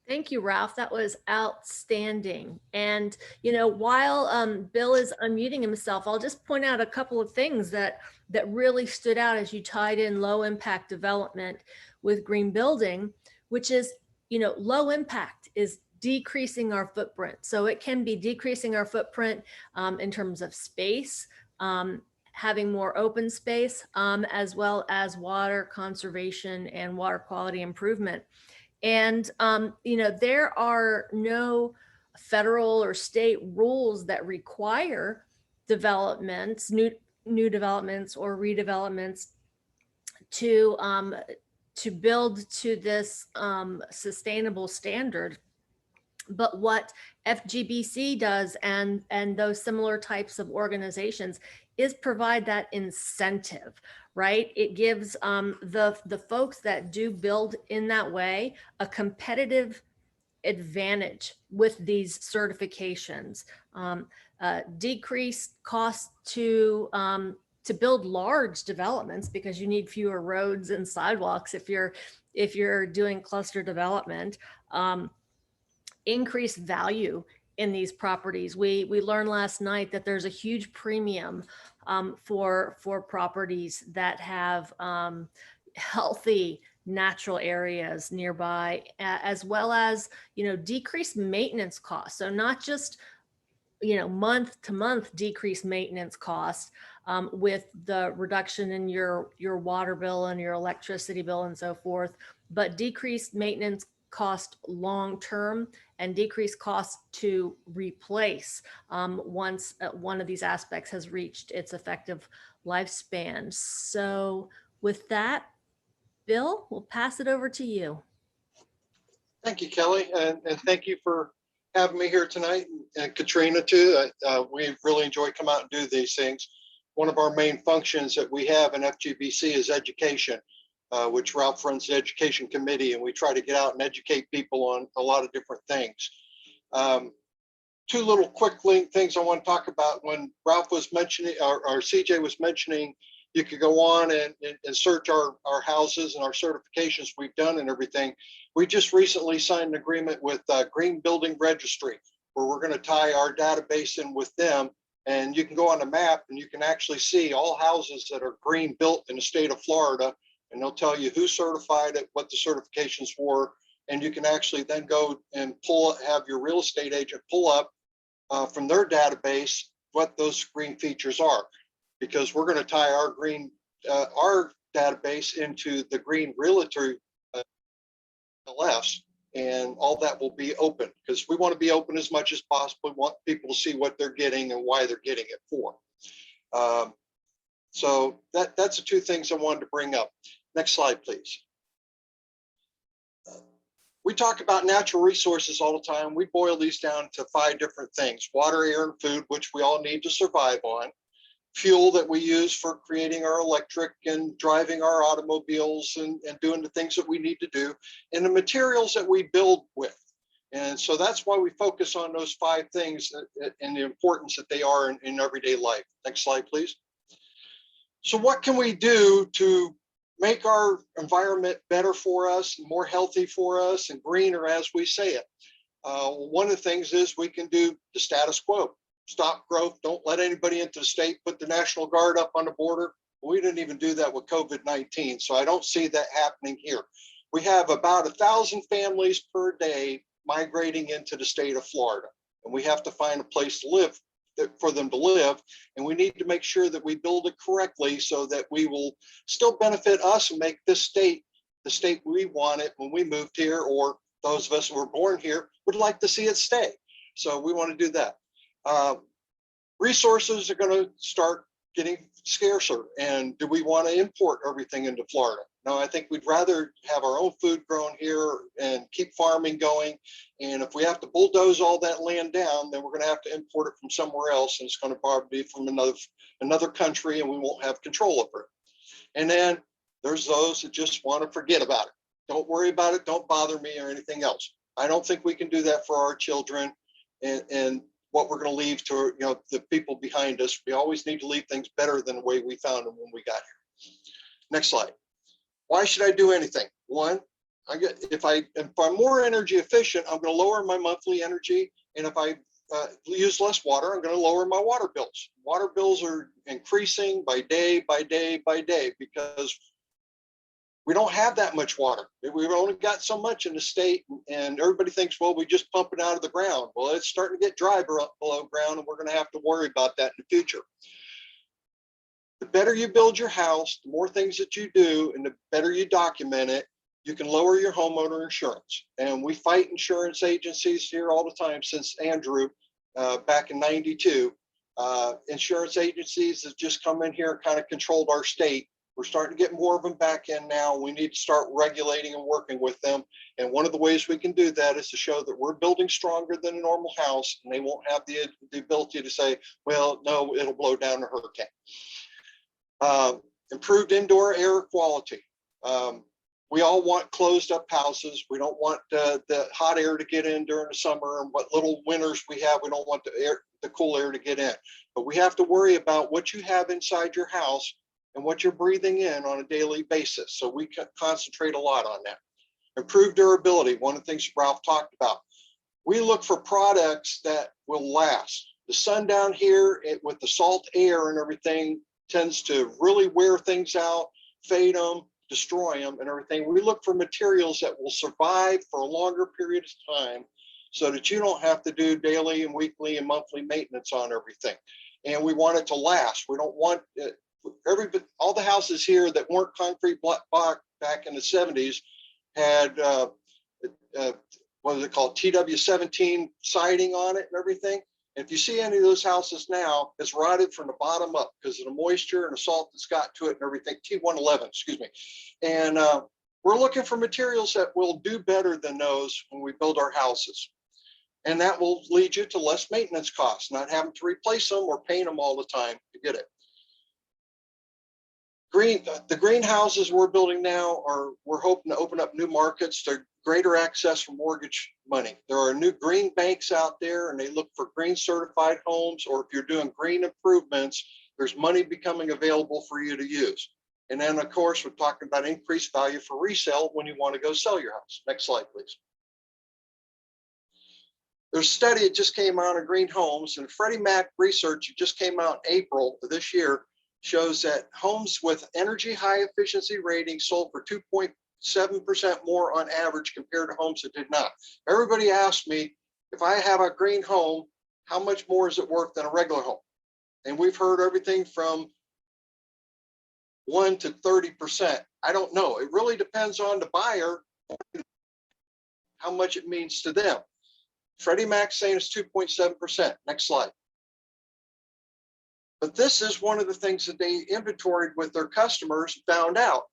Thank you, Ralph. That was outstanding. And, you know, while Bill is unmuting himself, I'll just point out a couple of things that really stood out as you tied in low impact development with green building, which is, you know, low impact is decreasing our footprint. So it can be decreasing our footprint in terms of space, having more open space, as well as water conservation and water quality improvement. And, you know, there are no federal or state rules that require developments, new developments or redevelopments to build to this sustainable standard. But what FGBC does and those similar types of organizations is provide that incentive, right? It gives the folks that do build in that way a competitive advantage with these certifications, decreased cost to build large developments because you need fewer roads and sidewalks if you're doing cluster development, increased value in these properties. We learned last night that there's a huge premium for properties that have healthy natural areas nearby, as well as, you know, decreased maintenance costs. So not just, you know, month to month decreased maintenance costs with the reduction in your water bill and your electricity bill and so forth, but decreased maintenance cost long-term and decreased cost to replace once one of these aspects has reached its effective lifespan. So with that, Bill, we'll pass it over to you. Thank you, Kelly, and thank you for having me here tonight, and Katrina too. We really enjoy coming out and do these things. one of our main functions that we have in FGBC is education, which Ralph runs the education committee, and we try to get out and educate people on a lot of different things. Two little quick things I want to talk about. When Ralph was mentioning, or CJ was mentioning, you could go on and search our houses and our certifications we've done and everything. We just recently signed an agreement with Green Building Registry, where we're going to tie our database in with them. And you can go on a map and you can actually see all houses that are green built in the state of Florida. And they'll tell you who certified it, what the certifications were. And you can actually then go and have your real estate agent pull up from their database what those green features are, because we're going to tie our database into the Green Realtor LS, and all that will be open, because we want to be open as much as possible. We want people to see what they're getting and why they're getting it for. So that's the two things I wanted to bring up. Next slide, please. We talk about natural resources all the time. We boil these down to 5 different things: water, air, and food, which we all need to survive on; fuel that we use for creating our electric and driving our automobiles and doing the things that we need to do; and the materials that we build with. And so that's why we focus on those 5 things and the importance that they are in everyday life. Next slide, please. So what can we do to make our environment better for us, more healthy for us, and greener, as we say it? One of the things is we can do the status quo. Stop growth, don't let anybody into the state, put the National Guard up on the border. We didn't even do that with COVID-19, so I don't see that happening here. We have about 1,000 families per day migrating into the state of Florida, and we have to find a place to live for them to live, and we need to make sure that we build it correctly so that we will still benefit us and make this state the state we want it when we moved here, or those of us who were born here would like to see it stay. So we want to do that. Resources are going to start getting scarcer, and do we want to import everything into Florida? No, I think we'd rather have our own food grown here and keep farming going. And if we have to bulldoze all that land down, then we're going to have to import it from somewhere else, and it's going to probably be from another country, and we won't have control over it. And then there's those that just want to forget about it. Don't worry about it, don't bother me, or anything else. I don't think we can do that for our children and what we're going to leave to the people behind us. We always need to leave things better than the way we found them when we got here. Next slide. Why should I do anything? One, if I'm more energy efficient, I'm going to lower my monthly energy. And if I use less water, I'm going to lower my water bills. Water bills are increasing by day, by day, by day, because we don't have that much water. We've only got so much in the state, and everybody thinks, well, we just pump it out of the ground. Well, it's starting to get dry below ground, and we're going to have to worry about that in the future. The better you build your house, the more things that you do, and the better you document it, you can lower your homeowner insurance. And we fight insurance agencies here all the time since Andrew back in '92. Insurance agencies have just come in here and kind of controlled our state. We're starting to get more of them back in now. We need to start regulating and working with them. And one of the ways we can do that is to show that we're building stronger than a normal house, and they won't have the ability to say, well, no, it'll blow down a hurricane. Improved indoor air quality. We all want closed up houses. We don't want the hot air to get in during the summer, and what little winters we have, we don't want the cool air to get in. But we have to worry about what you have inside your house and what you're breathing in on a daily basis. So we can concentrate a lot on that. Improved durability, one of the things Ralph talked about. We look for products that will last. The sun down here with the salt air and everything tends to really wear things out, fade them, destroy them and everything. We look for materials that will survive for a longer period of time so that you don't have to do daily and weekly and monthly maintenance on everything. And we want it to last. We don't want it. All the houses here that weren't concrete block back in the 70s had what is it called, TW17 siding on it and everything. And if you see any of those houses now, it's rotted from the bottom up because of the moisture and the salt that's got to it and everything. T111, excuse me. And we're looking for materials that will do better than those when we build our houses. And that will lead you to less maintenance costs, not having to replace them or paint them all the time to get it. The greenhouses we're building now we're hoping to open up new markets to greater access for mortgage money. There are new green banks out there and they look for green certified homes, or if you're doing green improvements, there's money becoming available for you to use. And then of course, we're talking about increased value for resale when you want to go sell your house. Next slide, please. There's a study that just came out on green homes, and Freddie Mac research that just came out in April of this year shows that homes with energy high efficiency ratings sold for 2.7% more on average compared to homes that did not. Everybody asked me, if I have a green home, how much more is it worth than a regular home? And we've heard everything from 1 to 30%. I don't know. It really depends on the buyer, how much it means to them. Freddie Mac's saying it's 2.7%. Next slide. But this is one of the things that they inventoried with their customers, found out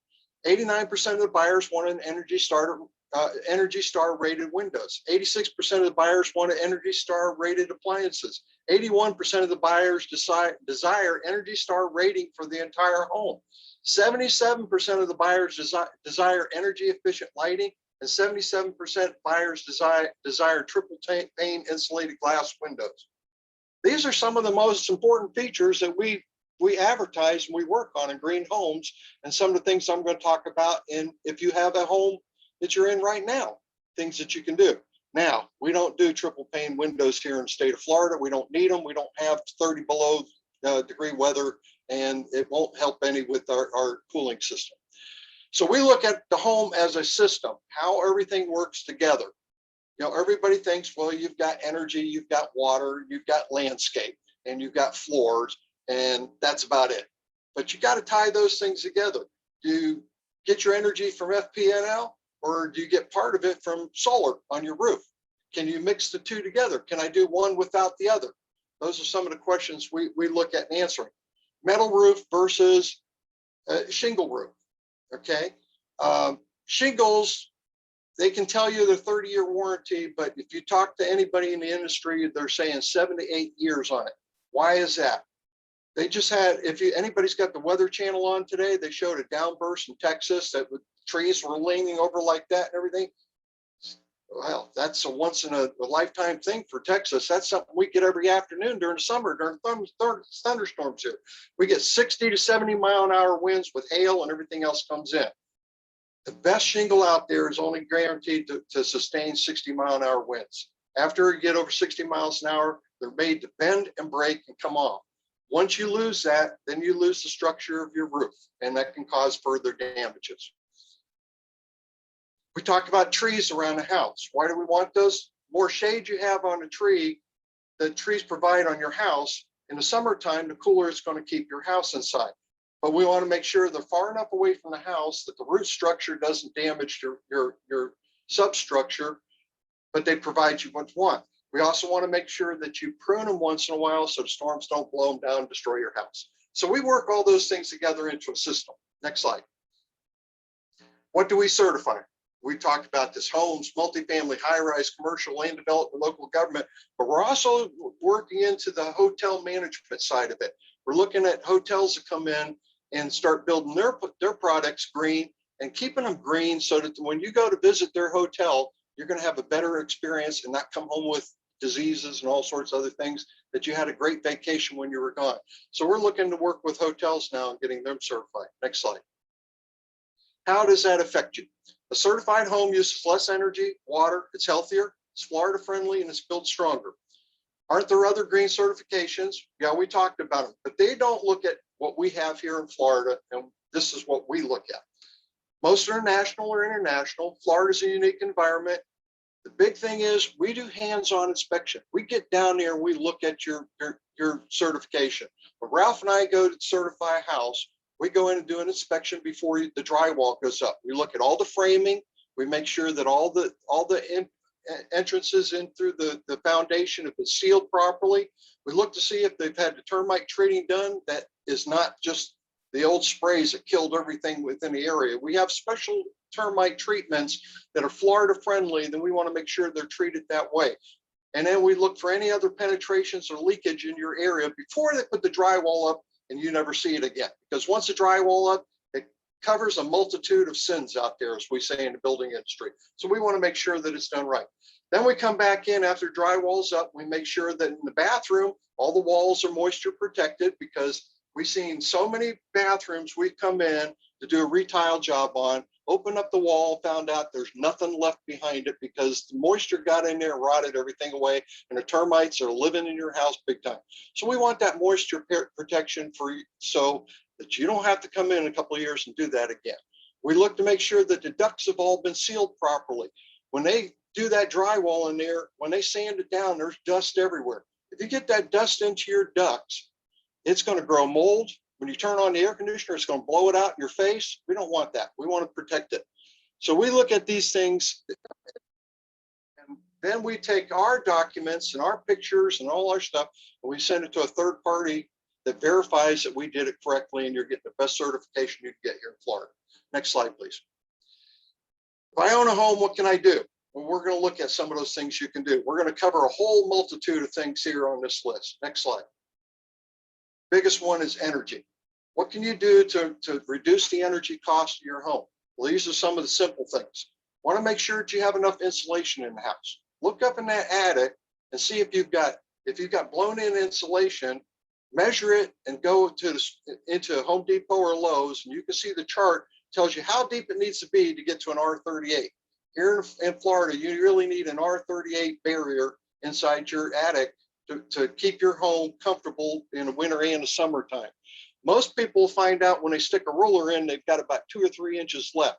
89% of the buyers want an Energy Star rated windows. 86% of the buyers want an Energy Star rated appliances. 81% of the buyers desire Energy Star rating for the entire home. 77% of the buyers desire energy efficient lighting, and 77% buyers desire triple pane insulated glass windows. These are some of the most important features that we advertise and we work on in green homes, and some of the things I'm going to talk about in if you have a home that you're in right now, things that you can do. Now, we don't do triple pane windows here in the state of Florida. We don't need them. We don't have 30 below degree weather, and it won't help any with our cooling system. So we look at the home as a system, how everything works together. You know, everybody thinks, well, you've got energy, you've got water, you've got landscape, and you've got floors, and that's about it. But you got to tie those things together. Do you get your energy from FPNL, or do you get part of it from solar on your roof? Can you mix the two together? Can I do one without the other? Those are some of the questions we look at and answering. Metal roof versus shingle roof, okay? Shingles, they can tell you they're 30-year warranty, but if you talk to anybody in the industry, they're saying 7 to 8 years on it. Why is that? They just had, anybody's got the Weather Channel on today, they showed a downburst in Texas that trees were leaning over like that and everything. Well, that's a once in a lifetime thing for Texas. That's something we get every afternoon during the summer, during thunderstorms here. We get 60 to 70 mile an hour winds with hail and everything else comes in. The best shingle out there is only guaranteed to sustain 60 mile an hour winds. After you get over 60 miles an hour, they're made to bend and break and come off. Once you lose that, then you lose the structure of your roof, and that can cause further damages. We talk about trees around the house. Why do we want those? More shade you have on a tree, the trees provide on your house. In the summertime, the cooler it's going to keep your house inside. But we want to make sure they're far enough away from the house that the root structure doesn't damage your substructure, but they provide you what you want. We also want to make sure that you prune them once in a while so the storms don't blow them down and destroy your house. So we work all those things together into a system. Next slide. What do we certify? We talked about this: homes, multifamily, high-rise, commercial, land development, local government, but we're also working into the hotel management side of it. We're looking at hotels that come in and start building their products green and keeping them green so that when you go to visit their hotel, you're going to have a better experience and not come home with diseases and all sorts of other things, that you had a great vacation when you were gone. So we're looking to work with hotels now and getting them certified. Next slide. How does that affect you? A certified home uses less energy, water, it's healthier, it's Florida friendly, and it's built stronger. Aren't there other green certifications? Yeah, we talked about them, but they don't look at what we have here in Florida, and this is what we look at. Most are national or international. Florida's a unique environment. The big thing is we do hands-on inspection. We get down there and we look at your certification. When Ralph and I go to certify a house, we go in and do an inspection before the drywall goes up. We look at all the framing. We make sure that all the entrances in through the foundation have been sealed properly. We look to see if they've had the termite treating done that is not just the old sprays that killed everything within the area. We have special termite treatments that are Florida friendly, then we want to make sure they're treated that way. And then we look for any other penetrations or leakage in your area before they put the drywall up and you never see it again. Because once the drywall up, it covers a multitude of sins out there, as we say in the building industry. So we want to make sure that it's done right. Then we come back in after drywall's up. We make sure that in the bathroom, all the walls are moisture protected, because we've seen so many bathrooms we've come in to do a retile job on, open up the wall, found out there's nothing left behind it because the moisture got in there and rotted everything away, and the termites are living in your house big time. So we want that moisture protection for you, so that you don't have to come in a couple of years and do that again. We look to make sure that the ducts have all been sealed properly. When they do that drywall in there, when they sand it down, there's dust everywhere. If you get that dust into your ducts, it's going to grow mold. When you turn on the air conditioner, it's going to blow it out in your face. We don't want that. We want to protect it. So we look at these things, and then we take our documents and our pictures and all our stuff, and we send it to a third party that verifies that we did it correctly and you're getting the best certification you can get here in Florida. Next slide, please. If I own a home, what can I do? Well, we're going to look at some of those things you can do. We're going to cover a whole multitude of things here on this list. Next slide. Biggest one is energy. What can you do to reduce the energy cost of your home? Well, these are some of the simple things. Want to make sure that you have enough insulation in the house. Look up in that attic and see if you've got blown in insulation. Measure it and go into Home Depot or Lowe's, and you can see the chart tells you how deep it needs to be to get to an R38. Here in Florida, you really need an R38 barrier inside your attic to keep your home comfortable in the winter and the summertime. Most people find out when they stick a ruler in, they've got about 2 or 3 inches left.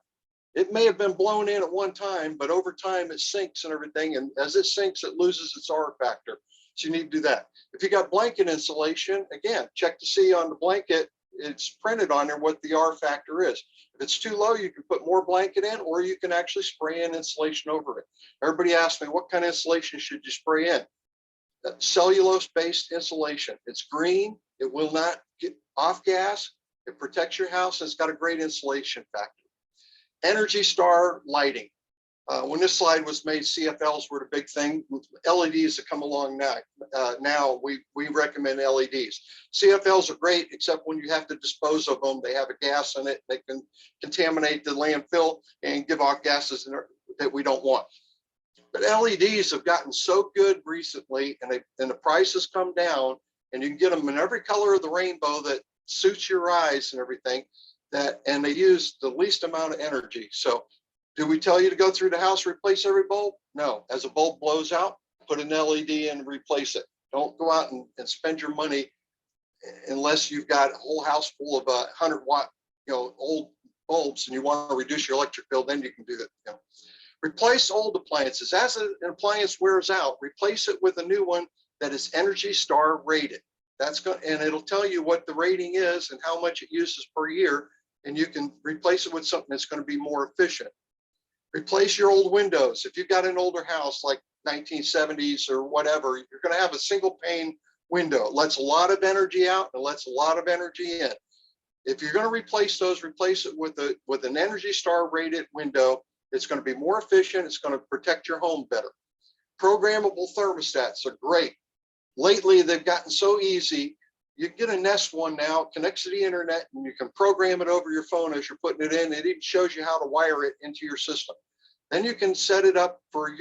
It may have been blown in at one time, but over time it sinks and everything. And as it sinks, it loses its R factor. So you need to do that. If you got blanket insulation, again, check to see on the blanket, it's printed on there what the R factor is. If it's too low, you can put more blanket in, or you can actually spray in insulation over it. Everybody asks me, what kind of insulation should you spray in? Cellulose-based insulation. It's green. It will not get off gas. It protects your house. And it's got a great insulation factor. Energy Star lighting. When this slide was made, CFLs were the big thing. LEDs that come along now. Now we recommend LEDs. CFLs are great, except when you have to dispose of them. They have a gas in it. They can contaminate the landfill and give off gases that we don't want. But LEDs have gotten so good recently, and the price has come down, and you can get them in every color of the rainbow that suits your eyes and everything. And they use the least amount of energy. So, do we tell you to go through the house, replace every bulb? No. As a bulb blows out, put an LED in and replace it. Don't go out and spend your money unless you've got a whole house full of 100-watt, old bulbs, and you want to reduce your electric bill. Then you can do that. Replace old appliances. As an appliance wears out, replace it with a new one that is Energy Star rated. And it'll tell you what the rating is and how much it uses per year, and you can replace it with something that's going to be more efficient. Replace your old windows. If you've got an older house like 1970s or whatever, you're going to have a single pane window. It lets a lot of energy out and lets a lot of energy in. If you're going to replace those, replace it with an Energy Star rated window. It's going to be more efficient. It's going to protect your home better. Programmable thermostats are great. Lately, they've gotten so easy. You can get a Nest one now, it connects to the internet, and you can program it over your phone as you're putting it in. It even shows you how to wire it into your system. Then you can set it up for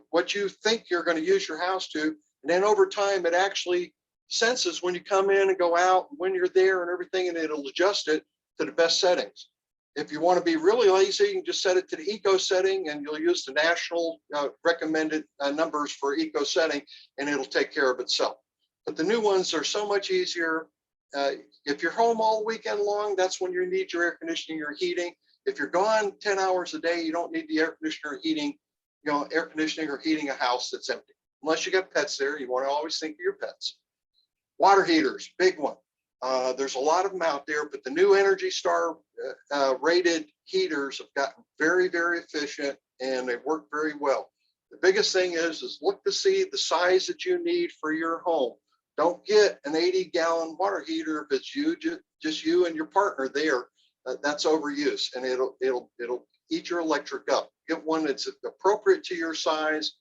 what you think you're going to use your house to. And then over time, it actually senses when you come in and go out, when you're there and everything, and it'll adjust it to the best settings. If you want to be really lazy, you can just set it to the eco setting, and you'll use the national recommended numbers for eco setting, and it'll take care of itself. But the new ones are so much easier. If you're home all weekend long, that's when you need your air conditioning or heating. If you're gone 10 hours a day, you don't need the air conditioner or heating, air conditioning or heating a house that's empty. Unless you got pets there, you want to always think of your pets. Water heaters, big one. There's a lot of them out there, but the new Energy Star rated heaters have gotten very, very efficient, and they work very well. The biggest thing is look to see the size that you need for your home. Don't get an 80-gallon water heater if it's just you and your partner there. That's overuse, and it'll eat your electric up. Get one that's appropriate to your size,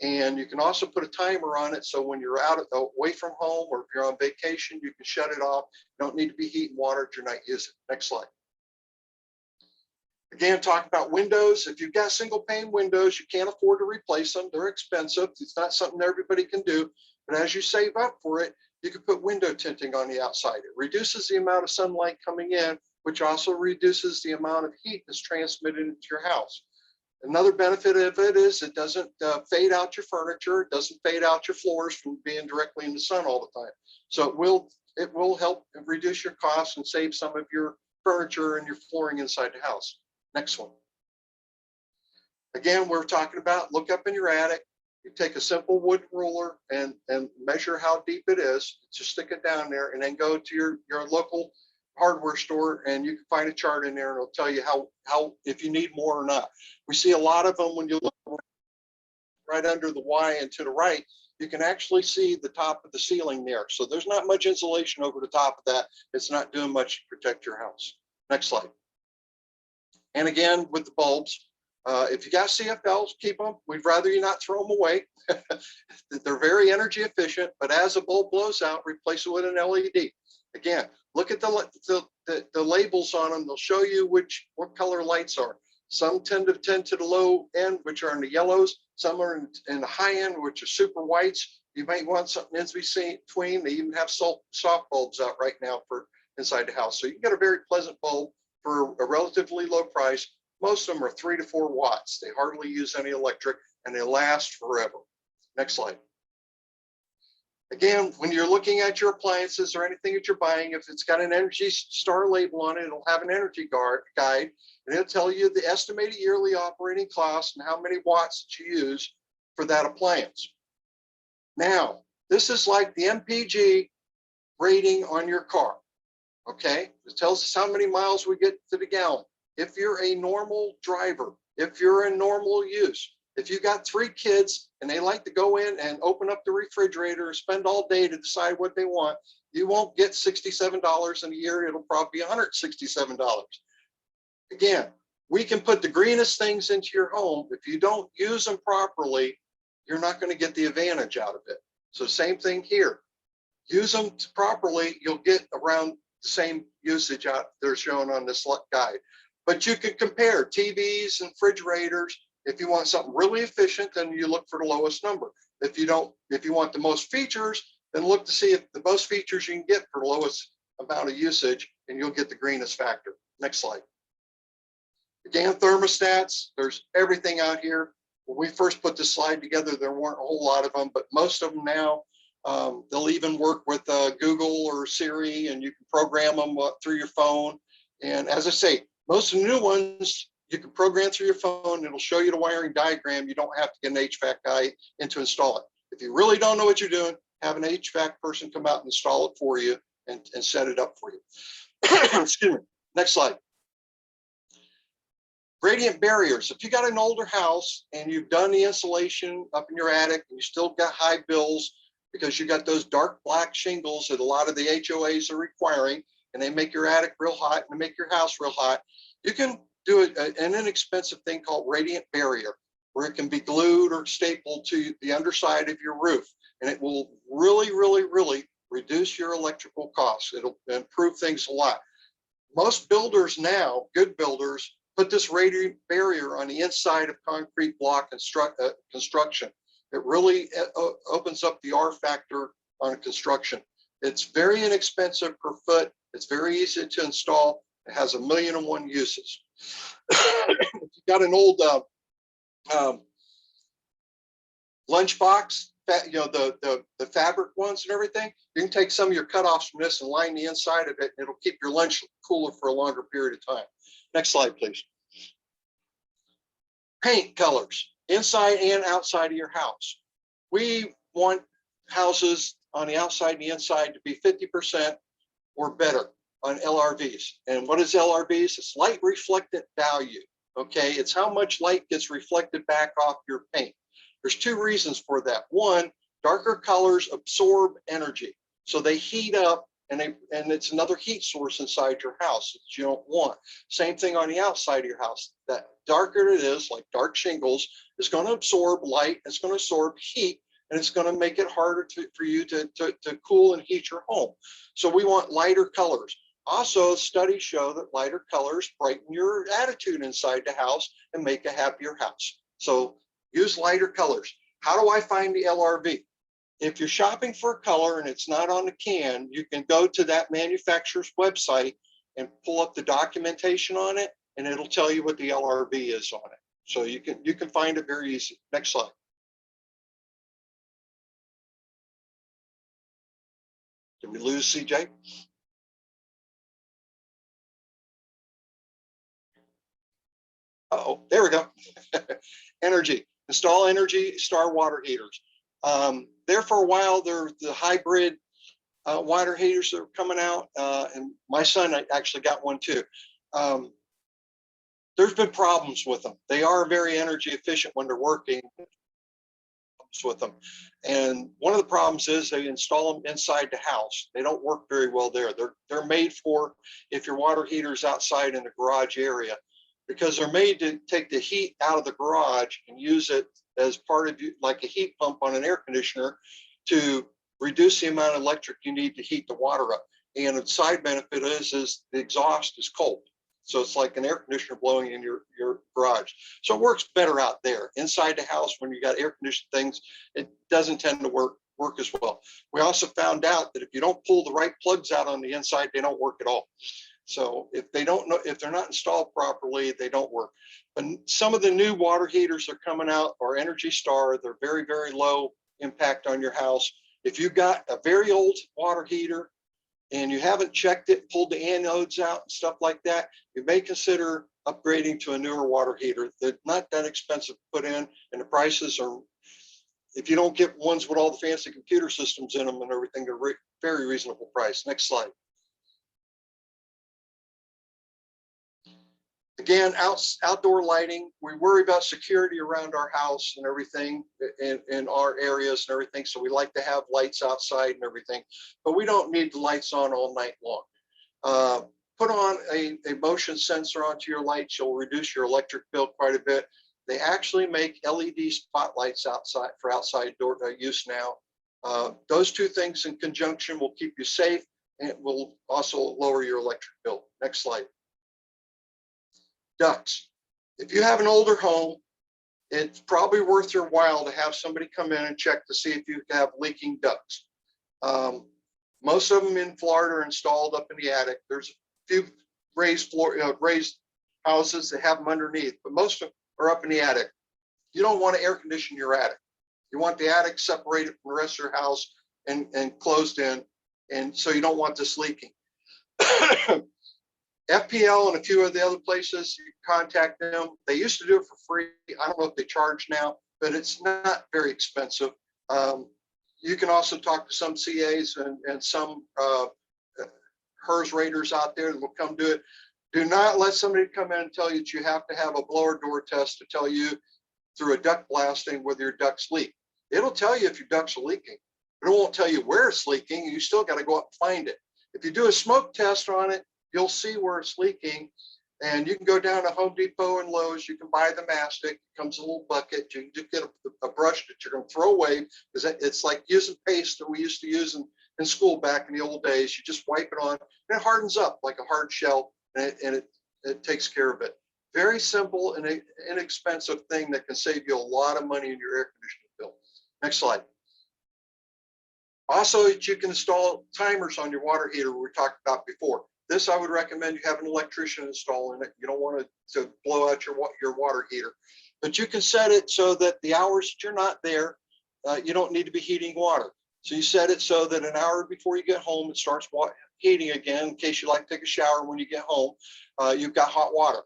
And you can also put a timer on it. So when you're out away from home, or if you're on vacation, you can shut it off. You don't need to be heating water if you're not using it. Next slide. Again, talking about windows. If you've got single pane windows, you can't afford to replace them. They're expensive. It's not something everybody can do. But as you save up for it, you can put window tinting on the outside. It reduces the amount of sunlight coming in, which also reduces the amount of heat that's transmitted into your house. Another benefit of it is it doesn't fade out your furniture. It doesn't fade out your floors from being directly in the sun all the time. So it will help reduce your costs and save some of your furniture and your flooring inside the house. Next one. Again, we're talking about look up in your attic. You take a simple wood ruler and measure how deep it is. Just stick it down there and then go to your local hardware store, and you can find a chart in there and it'll tell you how if you need more or not. We see a lot of them when you look right under the Y and to the right, you can actually see the top of the ceiling there. So there's not much insulation over the top of that. It's not doing much to protect your house. Next slide. And again, with the bulbs, if you got CFLs, keep them. We'd rather you not throw them away. They're very energy efficient, but as a bulb blows out, replace it with an LED. Again, look at the labels on them. They'll show you what color lights are. Some tend to the low end, which are in the yellows. Some are in the high end, which are super whites. You might want something in between. They even have soft bulbs out right now for inside the house. So you can get a very pleasant bulb for a relatively low price. Most of them are 3 to 4 watts. They hardly use any electric and they last forever. Next slide. Again, when you're looking at your appliances or anything that you're buying, if it's got an Energy Star label on it, it'll have an energy guide, and it'll tell you the estimated yearly operating cost and how many watts that you use for that appliance. Now, this is like the MPG rating on your car, okay? It tells us how many miles we get to the gallon. If you're a normal driver, if you're in normal use, if you got 3 kids and they like to go in and open up the refrigerator and spend all day to decide what they want, you won't get $67 in a year. It'll probably be $167. Again, we can put the greenest things into your home. If you don't use them properly, you're not going to get the advantage out of it. So same thing here. Use them properly, you'll get around the same usage out they're showing on this guide. But you can compare TVs and refrigerators. If you want something really efficient, then you look for the lowest number. If you want the most features, then look to see if the most features you can get for the lowest amount of usage, and you'll get the greenest factor. Next slide. Again, thermostats, there's everything out here. When we first put this slide together, there weren't a whole lot of them, but most of them now, they'll even work with Google or Siri, and you can program them through your phone. And as I say, most of the new ones, you can program through your phone. It'll show you the wiring diagram. You don't have to get an HVAC guy in to install it. If you really don't know what you're doing, have an HVAC person come out and install it for you and set it up for you. Excuse me. Next slide. Gradient barriers. If you got an older house and you've done the insulation up in your attic and you still got high bills because you got those dark black shingles that a lot of the HOAs are requiring, and they make your attic real hot and make your house real hot, you can do an inexpensive thing called radiant barrier, where it can be glued or stapled to the underside of your roof. And it will really, really, really reduce your electrical costs. It'll improve things a lot. Most builders now, good builders, put this radiant barrier on the inside of concrete block construction. It really opens up the R factor on construction. It's very inexpensive per foot. It's very easy to install. It has 1,000,001 uses. If you got an old lunchbox, the fabric ones and everything, you can take some of your cutoffs from this and line the inside of it, and it'll keep your lunch cooler for a longer period of time. Next slide, please. Paint colors, inside and outside of your house. We want houses on the outside and the inside to be 50% or better on LRVs. And what is LRVs? It's light reflectant value. Okay, it's how much light gets reflected back off your paint. There's 2 reasons for that. One, darker colors absorb energy, so they heat up and it's another heat source inside your house that you don't want. Same thing on the outside of your house. That darker it is, like dark shingles, is going to absorb light, it's going to absorb heat, and it's going to make it harder for you to cool and heat your home. So we want lighter colors. Also, studies show that lighter colors brighten your attitude inside the house and make a happier house. So use lighter colors. How do I find the LRV? If you're shopping for a color and it's not on the can, you can go to that manufacturer's website and pull up the documentation on it, and it'll tell you what the LRV is on it. So you can find it very easy. Next slide. Did we lose CJ? Uh-oh, there we go. Energy. Install Energy Star water heaters. There for a while, they're the hybrid water heaters that are coming out, and my son actually got one too. There's been problems with them. They are very energy efficient when they're working with them. And one of the problems is they install them inside the house. They don't work very well there. They're made for if your water heater is outside in the garage area, because they're made to take the heat out of the garage and use it as part of like a heat pump on an air conditioner to reduce the amount of electric you need to heat the water up. And the side benefit is the exhaust is cold. So it's like an air conditioner blowing in your garage. So it works better out there. Inside the house, when you got air conditioned things, it doesn't tend to work as well. We also found out that if you don't pull the right plugs out on the inside, they don't work at all. So if they're not installed properly, they don't work. But some of the new water heaters are coming out are Energy Star. They're very, very low impact on your house. If you've got a very old water heater and you haven't checked it, pulled the anodes out and stuff like that, you may consider upgrading to a newer water heater. They're not that expensive to put in, and the prices are, if you don't get ones with all the fancy computer systems in them and everything, they're very reasonable price. Next slide. Again, outdoor lighting, we worry about security around our house and everything in our areas and everything. So we like to have lights outside and everything, but we don't need the lights on all night long. Put on a motion sensor onto your lights. You'll reduce your electric bill quite a bit. They actually make LED spotlights outside for outside door use now. Those two things in conjunction will keep you safe and it will also lower your electric bill. Next slide. Ducts. If you have an older home, it's probably worth your while to have somebody come in and check to see if you have leaking ducts. Most of them in Florida are installed up in the attic. There's a few raised houses that have them underneath, but most of them are up in the attic. You don't want to air condition your attic. You want the attic separated from the rest of your house and closed in, and so you don't want this leaking. FPL and a few of the other places, you contact them. They used to do it for free. I don't know if they charge now, but it's not very expensive. You can also talk to some CAs and some HERS raters out there that will come do it. Do not let somebody come in and tell you that you have to have a blower door test to tell you through a duct blasting whether your ducts leak. It'll tell you if your ducts are leaking, but it won't tell you where it's leaking. You still got to go up and find it. If you do a smoke test on it, you'll see where it's leaking, and you can go down to Home Depot and Lowe's. You can buy the mastic. It comes in a little bucket. You can just get a brush that you're going to throw away, because it's like using paste that we used to use in school back in the old days. You just wipe it on, and it hardens up like a hard shell, and it takes care of it. Very simple and inexpensive thing that can save you a lot of money in your air conditioning bill. Next slide. Also, you can install timers on your water heater we talked about before. This, I would recommend you have an electrician installing it. You don't want to blow out your water heater, but you can set it so that the hours that you're not there, you don't need to be heating water. So you set it so that an hour before you get home, it starts heating again in case you like to take a shower when you get home. You've got hot water.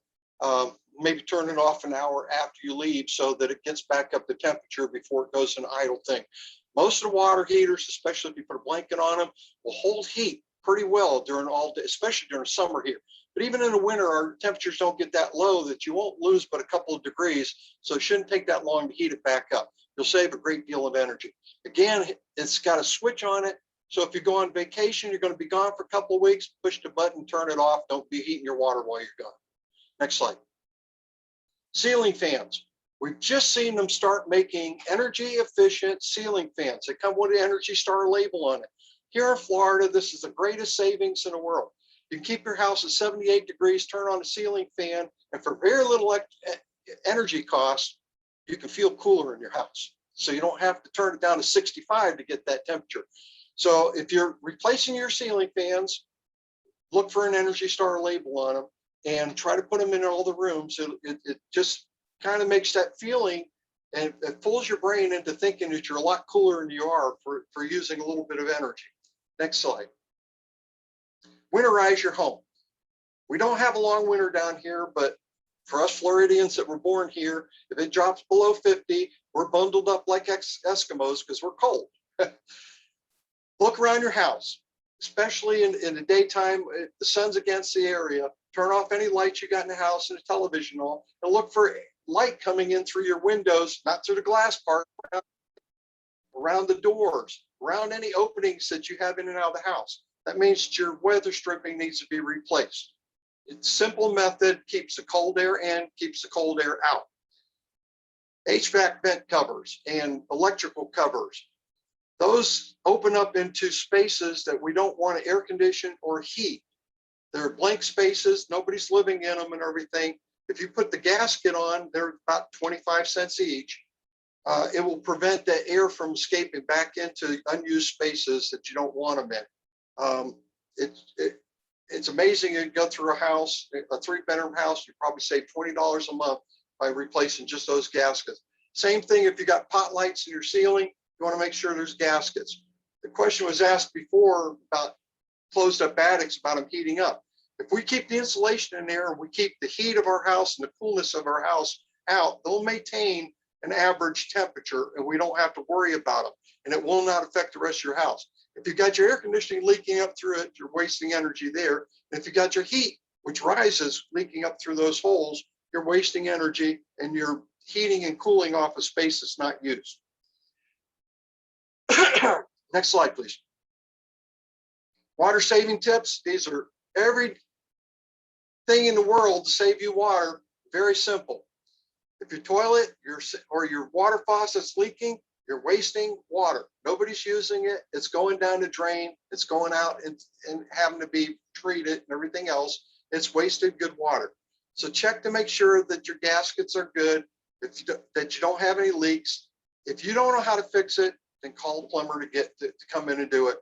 Maybe turn it off an hour after you leave so that it gets back up to temperature before it goes in idle thing. Most of the water heaters, especially if you put a blanket on them, will hold heat pretty well during all day, especially during summer here. But even in the winter, our temperatures don't get that low that you won't lose but a couple of degrees. So it shouldn't take that long to heat it back up. You'll save a great deal of energy. Again, it's got a switch on it So if you go on vacation, you're going to be gone for a couple of weeks, push the button, turn it off. Don't be heating your water while you're gone. Next slide. Ceiling fans. We've just seen them start making energy efficient ceiling fans. They come with an Energy Star label on it. Here in Florida, this is the greatest savings in the world. You can keep your house at 78 degrees, turn on a ceiling fan, and for very little energy cost, you can feel cooler in your house. So you don't have to turn it down to 65 to get that temperature. So if you're replacing your ceiling fans, look for an Energy Star label on them and try to put them in all the rooms. It just kind of makes that feeling, and it pulls your brain into thinking that you're a lot cooler than you are for using a little bit of energy. Next slide. Winterize your home. We don't have a long winter down here, but for us Floridians that were born here, if it drops below 50, we're bundled up like Eskimos because we're cold. Look around your house, especially in the daytime, if the sun's against the area, turn off any lights you got in the house and the television on, and look for light coming in through your windows, not through the glass part, around the doors, around any openings that you have in and out of the house. That means that your weather stripping needs to be replaced. It's a simple method, keeps the cold air in, keeps the cold air out. HVAC vent covers and electrical covers. Those open up into spaces that we don't want to air condition or heat. They're blank spaces, nobody's living in them and everything. If you put the gasket on, they're about 25 cents each. It will prevent that air from escaping back into unused spaces that you don't want them in. It's amazing. You go through a house, a 3-bedroom house, you probably save $20 a month by replacing just those gaskets. Same thing if you got pot lights in your ceiling, you want to make sure there's gaskets. The question was asked before about closed up attics, about them heating up. If we keep the insulation in there and we keep the heat of our house and the coolness of our house out, they'll maintain an average temperature and we don't have to worry about them, and it will not affect the rest of your house. If you got your air conditioning leaking up through it, you're wasting energy there. And if you got your heat, which rises, leaking up through those holes, you're wasting energy and you're heating and cooling off a space that's not used. Next slide, please. Water saving tips. These are everything in the world to save you water. Very simple. If your toilet or your water faucet's leaking, you're wasting water. Nobody's using it. It's going down the drain. It's going out and having to be treated and everything else. It's wasted good water. So check to make sure that your gaskets are good, that you don't have any leaks. If you don't know how to fix it, then call a plumber to come in and do it.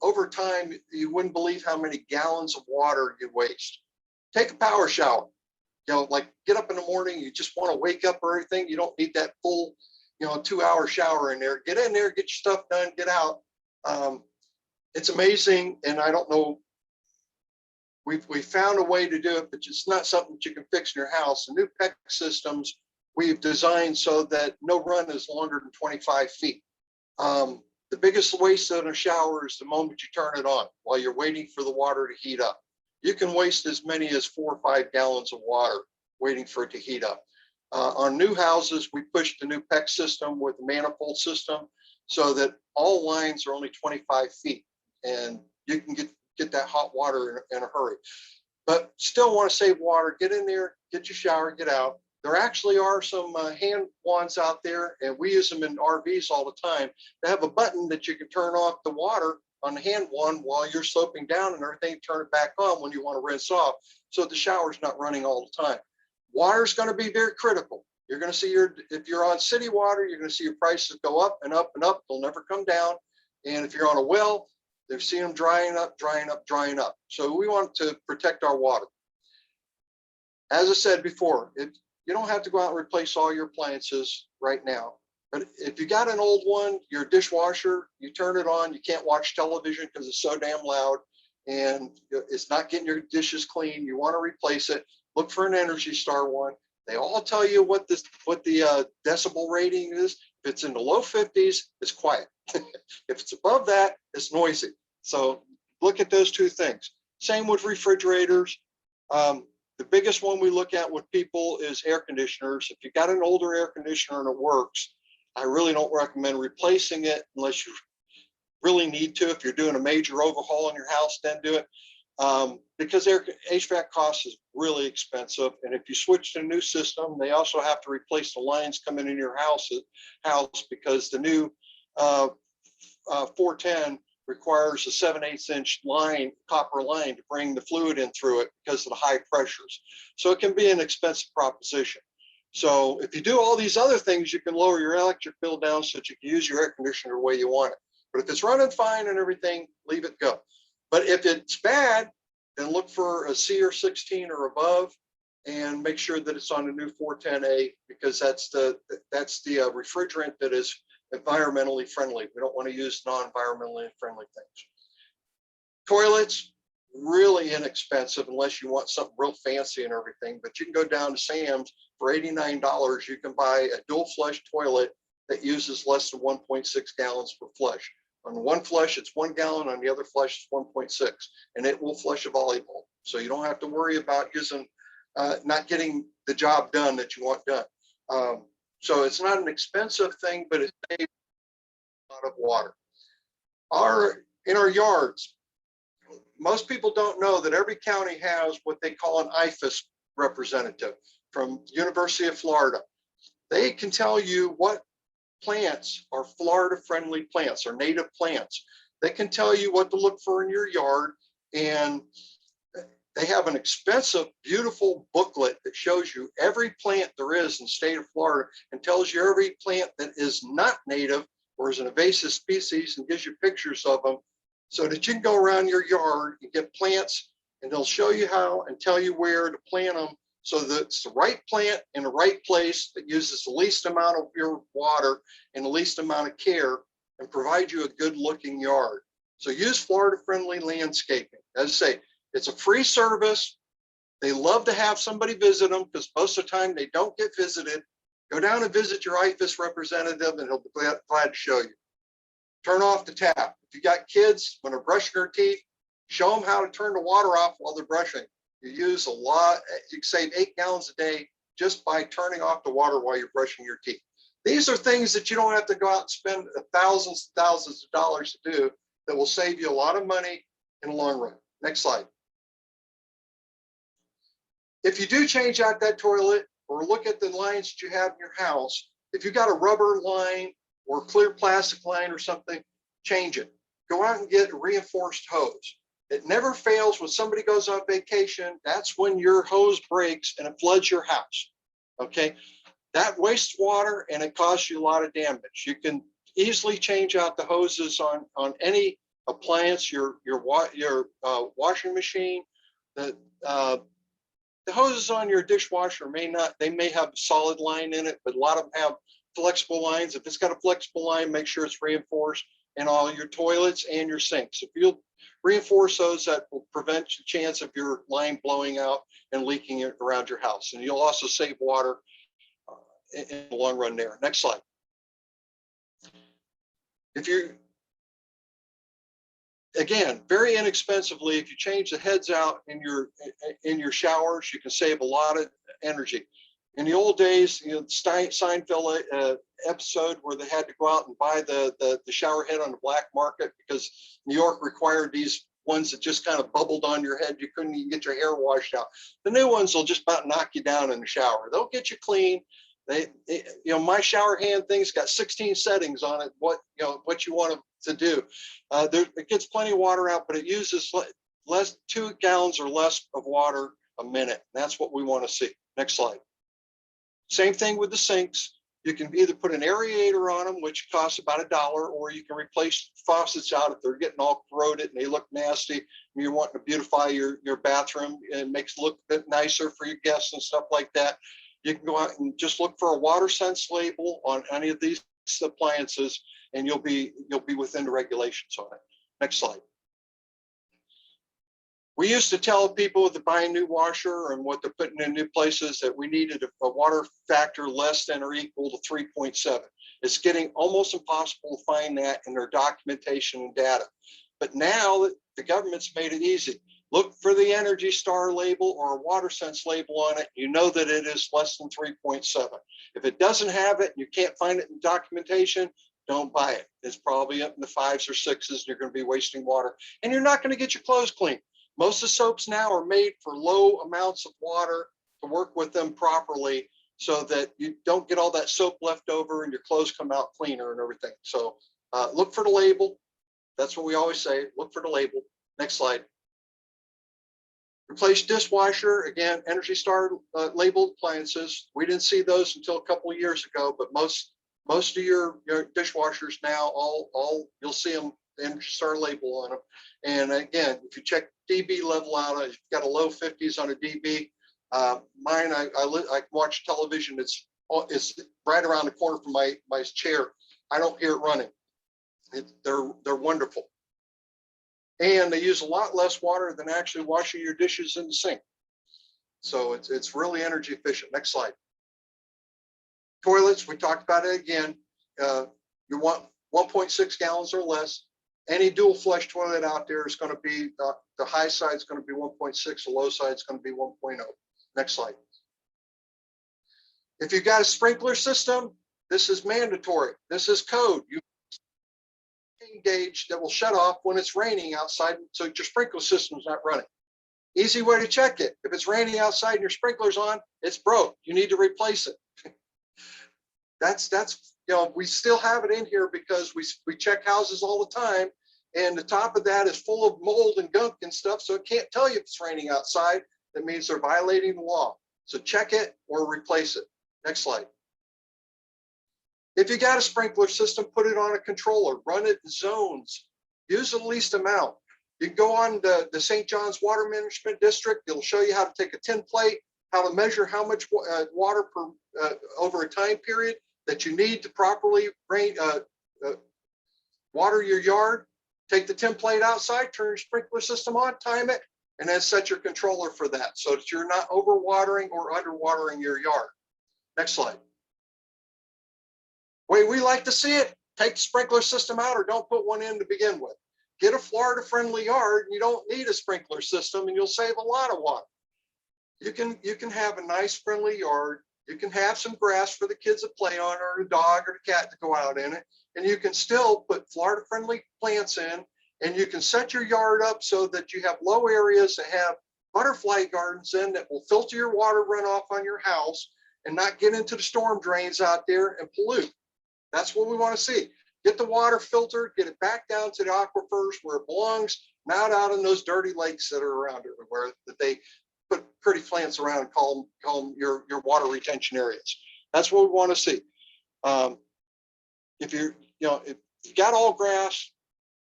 Over time, you wouldn't believe how many gallons of water you waste. Take a power shower. You know, like get up in the morning, you just want to wake up or everything. You don't need that full, 2-hour shower in there. Get in there, get your stuff done, get out. It's amazing, and I don't know. We found a way to do it, but it's not something that you can fix in your house. The new PEC systems we've designed so that no run is longer than 25 feet. The biggest waste in a shower is the moment you turn it on while you're waiting for the water to heat up. You can waste as many as 4 or 5 gallons of water waiting for it to heat up. On new houses, we pushed the new PEC system with the manifold system so that all lines are only 25 feet and you can get that hot water in a hurry. But still want to save water, get in there, get your shower, get out. There actually are some hand wands out there, and we use them in RVs all the time. They have a button that you can turn off the water on the hand wand while you're sloping down and everything, turn it back on when you want to rinse off so the shower's not running all the time. Water is going to be very critical. You're going to see if you're on city water, you're going to see your prices go up and up and up. They'll never come down. And if you're on a well, they've seen them drying up, drying up, drying up. So we want to protect our water. As I said before, you don't have to go out and replace all your appliances right now. But if you got an old one, your dishwasher, you turn it on, you can't watch television because it's so damn loud and it's not getting your dishes clean. You want to replace it. Look for an Energy Star one. They all tell you what the decibel rating is. If it's in the low 50s, it's quiet. If it's above that, it's noisy. So look at those two things. Same with refrigerators. The biggest one we look at with people is air conditioners. If you got an older air conditioner and it works, I really don't recommend replacing it unless really need to. If you're doing a major overhaul in your house, then do it. Because their HVAC cost is really expensive. And if you switch to a new system, they also have to replace the lines coming in your house because the new 410 requires a 7/8 inch line, copper line, to bring the fluid in through it because of the high pressures. So it can be an expensive proposition. So if you do all these other things, you can lower your electric bill down so that you can use your air conditioner the way you want it. But if it's running fine and everything, leave it go. But if it's bad, then look for a C or 16 or above, and make sure that it's on the new 410A, because that's the refrigerant that is environmentally friendly. We don't want to use non-environmentally friendly things. Toilets, really inexpensive unless you want something real fancy and everything, but you can go down to Sam's for $89. You can buy a dual flush toilet that uses less than 1.6 gallons per flush. On one flush, it's 1 gallon. On the other flush, it's 1.6, and it will flush a volleyball. So you don't have to worry about using, not getting the job done that you want done. So it's not an expensive thing, but it saves a lot of water. In our yards, most people don't know that every county has what they call an IFAS representative from University of Florida. They can tell you what plants are Florida-friendly plants or native plants. They can tell you what to look for in your yard, and they have an expensive, beautiful booklet that shows you every plant there is in the state of Florida and tells you every plant that is not native or is an invasive species and gives you pictures of them so that you can go around your yard and get plants, and they'll show you how and tell you where to plant them so that it's the right plant in the right place that uses the least amount of your water and the least amount of care and provide you a good looking yard. So use Florida-friendly landscaping. As I say, it's a free service. They love to have somebody visit them because most of the time they don't get visited. Go down and visit your IFAS representative and he'll be glad to show you. Turn off the tap. If you got kids, when they're brushing their teeth, show them how to turn the water off while they're brushing. You use a lot, you can save 8 gallons a day just by turning off the water while you're brushing your teeth. These are things that you don't have to go out and spend thousands and thousands of dollars to do that will save you a lot of money in the long run. Next slide. If you do change out that toilet or look at the lines that you have in your house, if you got a rubber line or clear plastic line or something, change it. Go out and get a reinforced hose. It never fails when somebody goes on vacation. That's when your hose breaks and it floods your house. Okay, that wastes water and it costs you a lot of damage. You can easily change out the hoses on any appliance, your washing machine. The hoses on your dishwasher may have a solid line in it, but a lot of them have flexible lines. If it's got a flexible line, make sure it's reinforced in all your toilets and your sinks. If you'll reinforce those, that will prevent the chance of your line blowing out and leaking it around your house. And you'll also save water in the long run there. Next slide. If you, again, very inexpensively, if you change the heads out in your showers, you can save a lot of energy. In the old days, you know, Seinfeld episode where they had to go out and buy the shower head on the black market because New York required these ones that just kind of bubbled on your head. You couldn't even get your hair washed out. The new ones will just about knock you down in the shower. They'll get you clean. You know, my shower hand thing's got 16 settings on it. What you want it to do. It gets plenty of water out, but it uses 2 gallons or less of water a minute. That's what we want to see. Next slide. Same thing with the sinks. You can either put an aerator on them, which costs about $1, or you can replace faucets out if they're getting all corroded and they look nasty and you're wanting to beautify your bathroom and makes it look a bit nicer for your guests and stuff like that. You can go out and just look for a water sense label on any of these appliances and you'll be within the regulations on it. Next slide. We used to tell people to buy a new washer and what they're putting in new places that we needed a water factor less than or equal to 3.7. It's getting almost impossible to find that in their documentation and data. But now the government's made it easy. Look for the Energy Star label or a water sense label on it. You know that it is less than 3.7. If it doesn't have it, you can't find it in documentation, don't buy it. It's probably up in the 5s or 6s, and you're going to be wasting water, and you're not going to get your clothes clean. Most of the soaps now are made for low amounts of water to work with them properly, so that you don't get all that soap left over and your clothes come out cleaner and everything. So look for the label. That's what we always say, look for the label. Next slide. Replace dishwasher, again, Energy Star labeled appliances. We didn't see those until a couple of years ago, but most of your dishwashers now, all you'll see them, the Energy Star label on them. And again, if you check dB level out, you've got a low 50s on a dB. Mine, I watch television. It's right around the corner from my chair. I don't hear it running. They're wonderful. And they use a lot less water than actually washing your dishes in the sink. So it's really energy efficient. Next slide. Toilets, we talked about it again. You want 1.6 gallons or less. Any dual flush toilet out there is going to be, the high side is going to be 1.6, the low side is going to be 1.0. Next slide. If you've got a sprinkler system, this is mandatory. This is code. You gauge that will shut off when it's raining outside, so your sprinkler system's not running. Easy way to check it. If it's raining outside and your sprinkler's on, it's broke. You need to replace it. That's we still have it in here because we check houses all the time, and the top of that is full of mold and gunk and stuff, so it can't tell you if it's raining outside. That means they're violating the law. So check it or replace it. Next slide. If you got a sprinkler system, put it on a controller, run it in zones, use the least amount. You can go on the St. John's Water Management District. It'll show you how to take a tin plate, how to measure how much water per over a time period that you need to properly water your yard. Take the tin plate outside, turn your sprinkler system on, time it, and then set your controller for that so that you're not overwatering or underwatering your yard. Next slide. Way we like to see it, take the sprinkler system out or don't put one in to begin with. Get a Florida-friendly yard, and you don't need a sprinkler system, and you'll save a lot of water. You can have a nice, friendly yard. You can have some grass for the kids to play on, or a dog or a cat to go out in it, and you can still put Florida-friendly plants in, and you can set your yard up so that you have low areas that have butterfly gardens in that will filter your water runoff on your house and not get into the storm drains out there and pollute. That's what we want to see. Get the water filtered, get it back down to the aquifers where it belongs, not out in those dirty lakes that are around it, where that they put pretty plants around and call them your water retention areas. That's what we want to see. If you got all grass,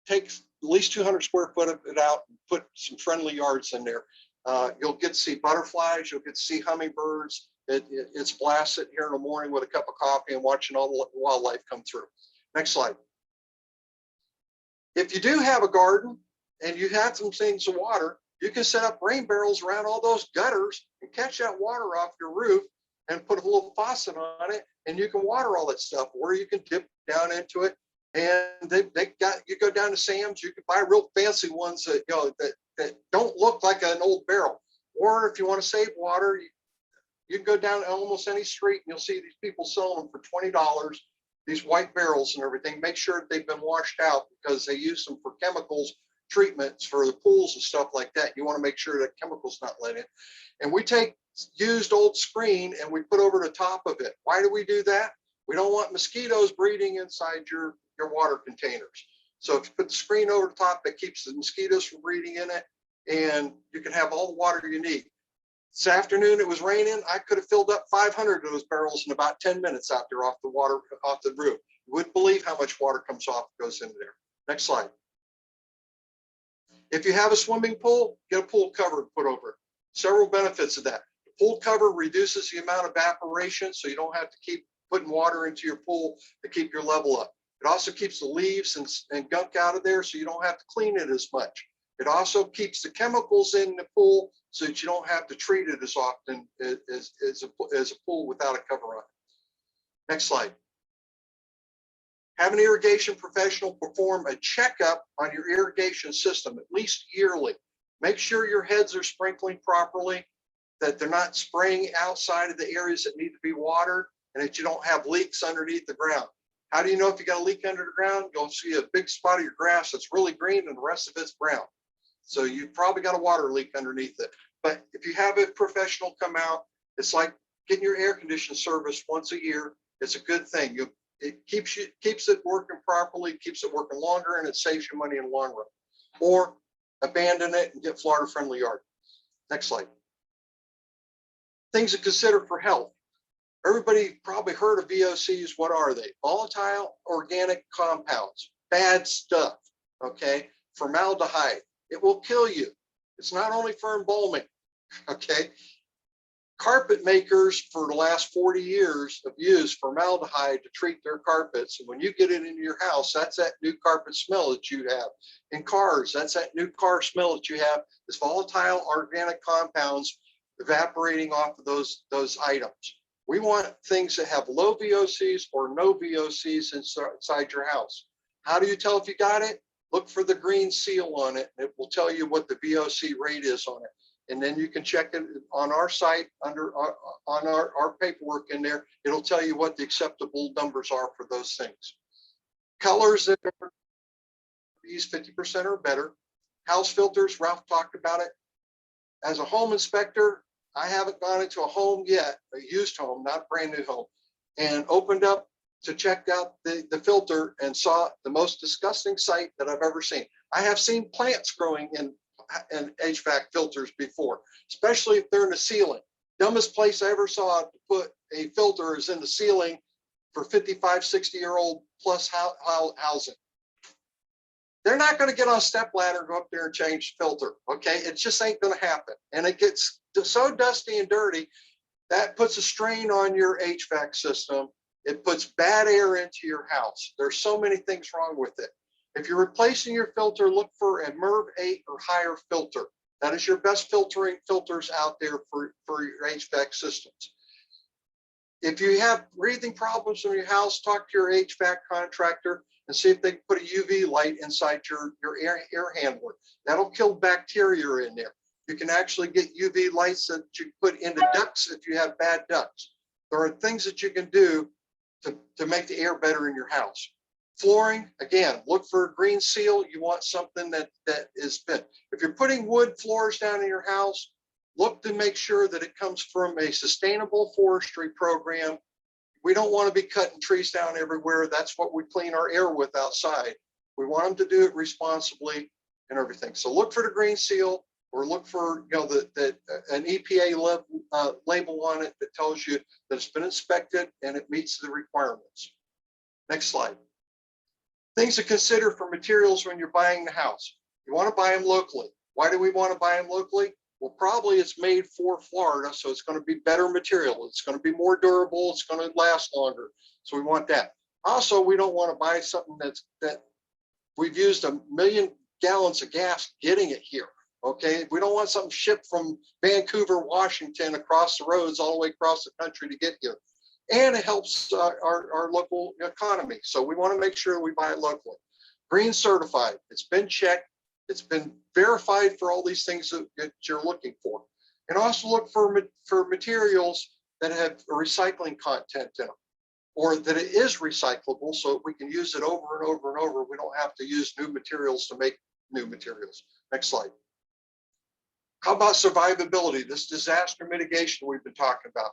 take at least 200 square foot of it out and put some friendly yards in there. You'll get to see butterflies, you'll get to see hummingbirds. It's a blast sitting here in the morning with a cup of coffee and watching all the wildlife come through. Next slide. If you do have a garden and you have some things to water, you can set up rain barrels around all those gutters and catch that water off your roof and put a little faucet on it, and you can water all that stuff, or you can dip down into it. And you go down to Sam's, you can buy real fancy ones that that don't look like an old barrel. Or if you want to save water, you can go down almost any street and you'll see these people selling them for $20, these white barrels and everything. Make sure that they've been washed out because they use them for chemicals treatments for the pools and stuff like that. You want to make sure that chemicals not let in. And we take used old screen and we put over the top of it. Why do we do that? We don't want mosquitoes breeding inside your water containers. So if you put the screen over the top, that keeps the mosquitoes from breeding in it, and you can have all the water you need. This afternoon, it was raining. I could have filled up 500 of those barrels in about 10 minutes out there off the roof. You wouldn't believe how much water comes off, goes into there. Next slide. If you have a swimming pool, get a pool cover put over it. Several benefits of that. The pool cover reduces the amount of evaporation, so you don't have to keep putting water into your pool to keep your level up. It also keeps the leaves and gunk out of there, so you don't have to clean it as much. It also keeps the chemicals in the pool so that you don't have to treat it as often as a pool without a cover on it. Next slide. Have an irrigation professional perform a checkup on your irrigation system at least yearly. Make sure your heads are sprinkling properly, that they're not spraying outside of the areas that need to be watered, and that you don't have leaks underneath the ground. How do you know if you got a leak under the ground? You'll see a big spot of your grass that's really green and the rest of it's brown. So you probably got a water leak underneath it. But if you have a professional come out, it's like getting your air conditioning serviced once a year. It's a good thing. It keeps it working properly, keeps it working longer, and it saves you money in the long run. Or abandon it and get Florida friendly yard. Next slide. Things to consider for health. Everybody probably heard of VOCs. What are they? Volatile organic compounds, bad stuff, okay? Formaldehyde, it will kill you. It's not only for embalming, okay? Carpet makers for the last 40 years have used formaldehyde to treat their carpets. And when you get it into your house, that's that new carpet smell that you have. In cars, that's that new car smell that you have. This volatile organic compounds evaporating off of those items. We want things that have low VOCs or no VOCs inside your house. How do you tell if you got it? Look for the green seal on it. It will tell you what the VOC rate is on it. And then you can check it on our site under on our paperwork in there. It'll tell you what the acceptable numbers are for those things. Colors that are these 50% or better. House filters, Ralph talked about it. As a home inspector, I haven't gone into a home yet, a used home, not a brand new home, and opened up to check out the filter and saw the most disgusting sight that I've ever seen. I have seen plants growing in HVAC filters before, especially if they're in the ceiling. Dumbest place I ever saw to put a filter is in the ceiling for 55, 60-year-old plus housing. They're not going to get on a step ladder and go up there and change the filter, okay? It just ain't going to happen. And it gets so dusty and dirty, that puts a strain on your HVAC system. It puts bad air into your house. There's so many things wrong with it. If you're replacing your filter, look for a MERV 8 or higher filter. That is your best filters out there for your HVAC systems. If you have breathing problems in your house, talk to your HVAC contractor and see if they can put a UV light inside your air handler. That'll kill bacteria in there. You can actually get UV lights that you put into ducts if you have bad ducts. There are things that you can do to make the air better in your house. Flooring, again, look for a green seal. You want something that is fit. If you're putting wood floors down in your house, look to make sure that it comes from a sustainable forestry program. We don't want to be cutting trees down everywhere. That's what we clean our air with outside. We want them to do it responsibly and everything. So look for the green seal, or look for an EPA label on it that tells you that it's been inspected and it meets the requirements. Next slide. Things to consider for materials when you're buying the house. You want to buy them locally. Why do we want to buy them locally? Well, probably it's made for Florida, so it's going to be better material. It's going to be more durable. It's going to last longer. So we want that. Also, we don't want to buy something that we've used 1 million gallons of gas getting it here. Okay, we don't want something shipped from Vancouver, Washington, across the roads all the way across the country to get here. And it helps our local economy. So we want to make sure we buy it locally. Green certified. It's been checked. It's been verified for all these things that you're looking for. And also look for materials that have a recycling content in them, or that it is recyclable so we can use it over and over and over. We don't have to use new materials to make new materials. Next slide. How about survivability? This disaster mitigation we've been talking about.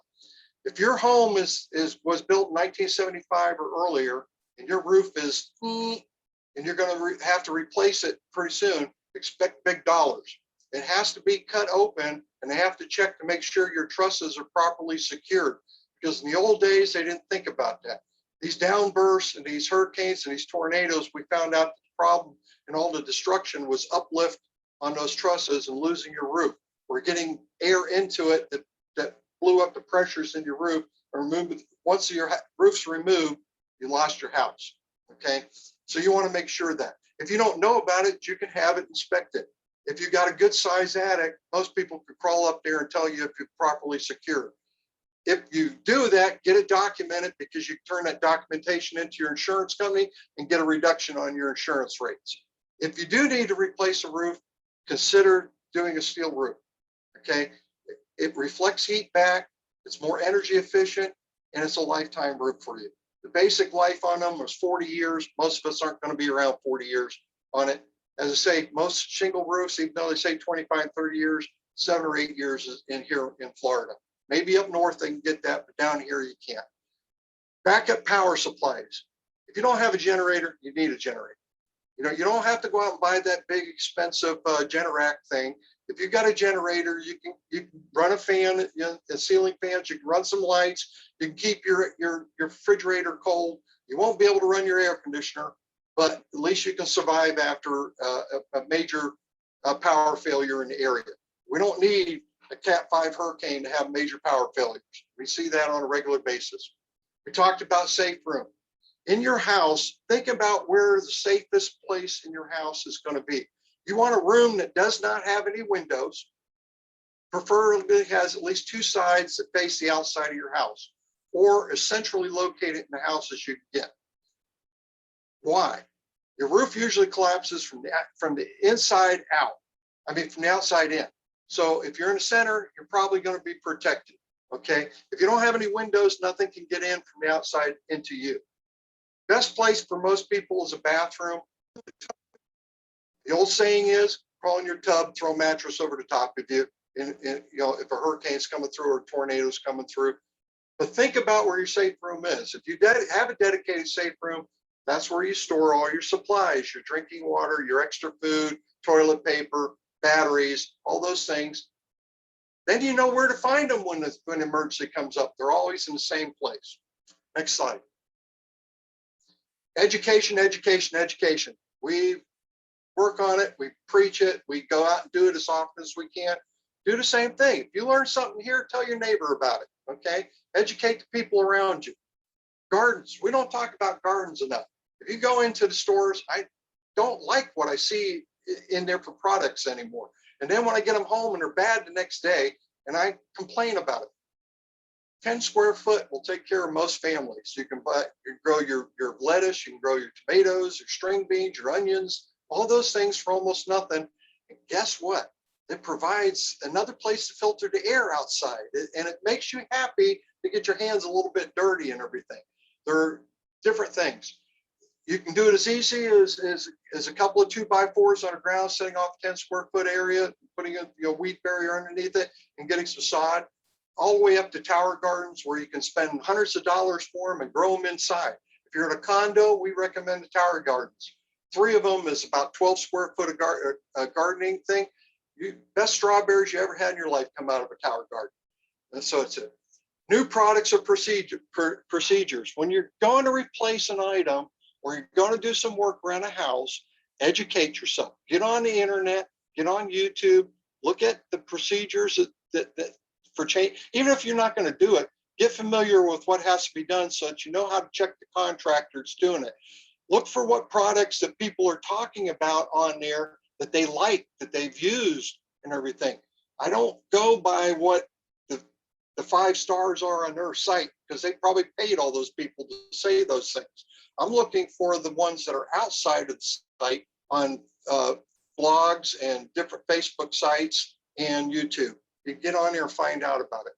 If your home was built in 1975 or earlier, and your roof is, and you're going to have to replace it pretty soon, expect big dollars. It has to be cut open, and they have to check to make sure your trusses are properly secured. Because in the old days, they didn't think about that. These downbursts and these hurricanes and these tornadoes, we found out the problem and all the destruction was uplift on those trusses and losing your roof. We're getting air into it that blew up the pressures in your roof. Once your roof's removed, you lost your house. Okay, so you want to make sure that if you don't know about it, you can have it inspected. If you got a good size attic, most people could crawl up there and tell you if you're properly secured. If you do that, get it documented, because you turn that documentation into your insurance company and get a reduction on your insurance rates. If you do need to replace a roof, consider doing a steel roof. Okay, it reflects heat back, it's more energy efficient, and it's a lifetime roof for you. The basic life on them was 40 years. Most of us aren't going to be around 40 years on it. As I say, most shingle roofs, even though they say 25, 30 years, 7 or 8 years is in here in Florida. Maybe up north they can get that, but down here you can't. Backup power supplies. If you don't have a generator, you need a generator. You know, you don't have to go out and buy that big expensive Generac thing. If you've got a generator, you can run a fan, you know, the ceiling fans, you can run some lights, you can keep your refrigerator cold. You won't be able to run your air conditioner, but at least you can survive after a major power failure in the area. We don't need a Cat 5 hurricane to have major power failures. We see that on a regular basis. We talked about safe room. In your house, think about where the safest place in your house is going to be. You want a room that does not have any windows. Preferably has at least 2 sides that face the outside of your house, or as centrally located in the house as you can get. Why? Your roof usually collapses from the inside out. I mean, from the outside in. So if you're in the center, you're probably going to be protected. Okay. If you don't have any windows, nothing can get in from the outside into you. Best place for most people is a bathroom. The old saying is, crawl in your tub, throw a mattress over the top of you. And you know, if a hurricane's coming through or a tornado's coming through. But think about where your safe room is. If you have a dedicated safe room, that's where you store all your supplies, your drinking water, your extra food, toilet paper, batteries, all those things. Then you know where to find them when an emergency comes up. They're always in the same place. Next slide. Education, education, education. We work on it, we preach it, we go out and do it as often as we can. Do the same thing. If you learn something here, tell your neighbor about it, okay? Educate the people around you. Gardens, we don't talk about gardens enough. If you go into the stores, I don't like what I see in there for products anymore. And then when I get them home and they're bad the next day, and I complain about it. 10 square foot will take care of most families. You can grow your lettuce, you can grow your tomatoes, your string beans, your onions, all those things for almost nothing. And guess what? It provides another place to filter the air outside. And it makes you happy to get your hands a little bit dirty and everything. There are different things. You can do it as easy as a couple of 2x4s on the ground, setting off a 10 square foot area, putting a weed barrier underneath it and getting some sod, all the way up to tower gardens where you can spend hundreds of dollars for them and grow them inside. If you're in a condo, we recommend the tower gardens. 3 of them is about 12 square foot of gardening thing. Best strawberries you ever had in your life come out of a tower garden. And so it's it. New products or procedures. When you're going to replace an item or you're going to do some work around a house, educate yourself. Get on the internet, get on YouTube, look at the procedures that for change. Even if you're not going to do it, get familiar with what has to be done so that you know how to check the contractor that's doing it. Look for what products that people are talking about on there that they like, that they've used and everything. I don't go by what the 5 stars are on their site because they probably paid all those people to say those things. I'm looking for the ones that are outside of the site on blogs and different Facebook sites and YouTube. You get on there and find out about it,